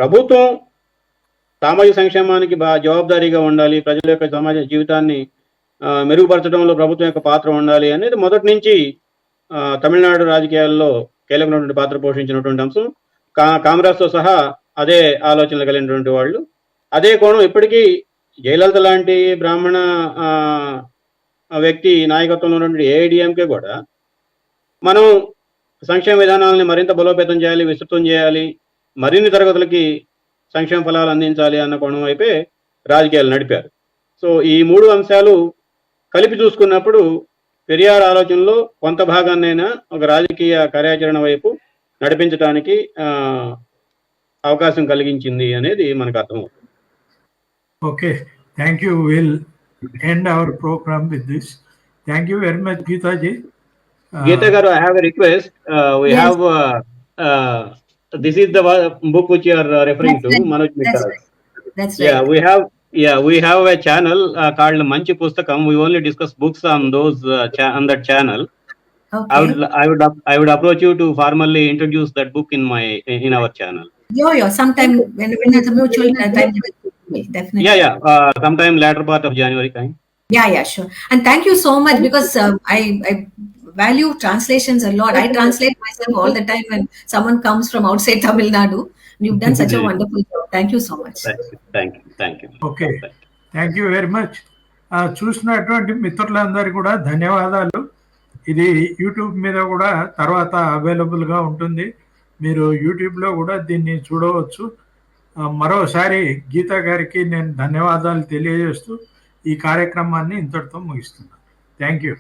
ప్రభుత్వం సామాజిక సంక్షేమానికి జవాబుదారీగా ఉండాలి, ప్రజల యొక్క సమాజ జీవితాన్ని మెరుగుపరచడంలో ప్రభుత్వం యొక్క పాత్ర ఉండాలి అనేది మొదటి నుంచి తమిళనాడు రాజకీయాల్లో కీలకమైనటువంటి పాత్ర పోషించినటువంటి అంశం. కామరాజ్తో సహా అదే ఆలోచనలు కలిగినటువంటి వాళ్ళు. అదే కోణం ఇప్పటికీ జయలలిత లాంటి బ్రాహ్మణ వ్యక్తి నాయకత్వంలో ఉన్నటువంటి ఏఐడిఎంకే కూడా మనం సంక్షేమ విధానాలని మరింత బలోపేతం చేయాలి, విస్తృతం చేయాలి, మరిన్ని తరగతులకి సంక్షేమ ఫలాలు అందించాలి అన్న కోణం వైపే రాజకీయాలు నడిపారు. సో ఈ మూడు అంశాలు కలిపి చూసుకున్నప్పుడు పెరియార్ ఆలోచనలో కొంత భాగాన్నైనా ఒక రాజకీయ కార్యాచరణ వైపు నడిపించడానికి అవకాశం కలిగించింది అనేది మనకు అర్థమవుతుంది. Okay, thank you. Will end hour programme with this. Thank you very much గీతాజీ. Geeta garu, I have a request. We Yes. have this is the book which you are referring to, Manoj Mitra. That's right. We have a channel called Manchi Pustakam. We only discuss books on those on that channel. Okay. I would approach you to formally introduce that book in our channel. Yo, sometime when it's a mutual time, definitely. Yeah. Sometime latter part of January time. Yeah, sure. And thank you so much, because I value translations a lot. I translate myself all the time when someone comes from outside Tamil Nadu. You've done such a wonderful job. Thank you so much. Thank you. Okay, thank you very much. చూసినటువంటి మిత్రులందరికీ కూడా ధన్యవాదాలు. ఇది YouTube మీద కూడా తర్వాత అవైలబుల్గా ఉంటుంది, మీరు యూట్యూబ్లో కూడా దీన్ని చూడవచ్చు. మరోసారి గీతా గారికి నేను ధన్యవాదాలు తెలియజేస్తూ ఈ కార్యక్రమాన్ని ఇంతటితో ముగిస్తున్నాను. Thank you.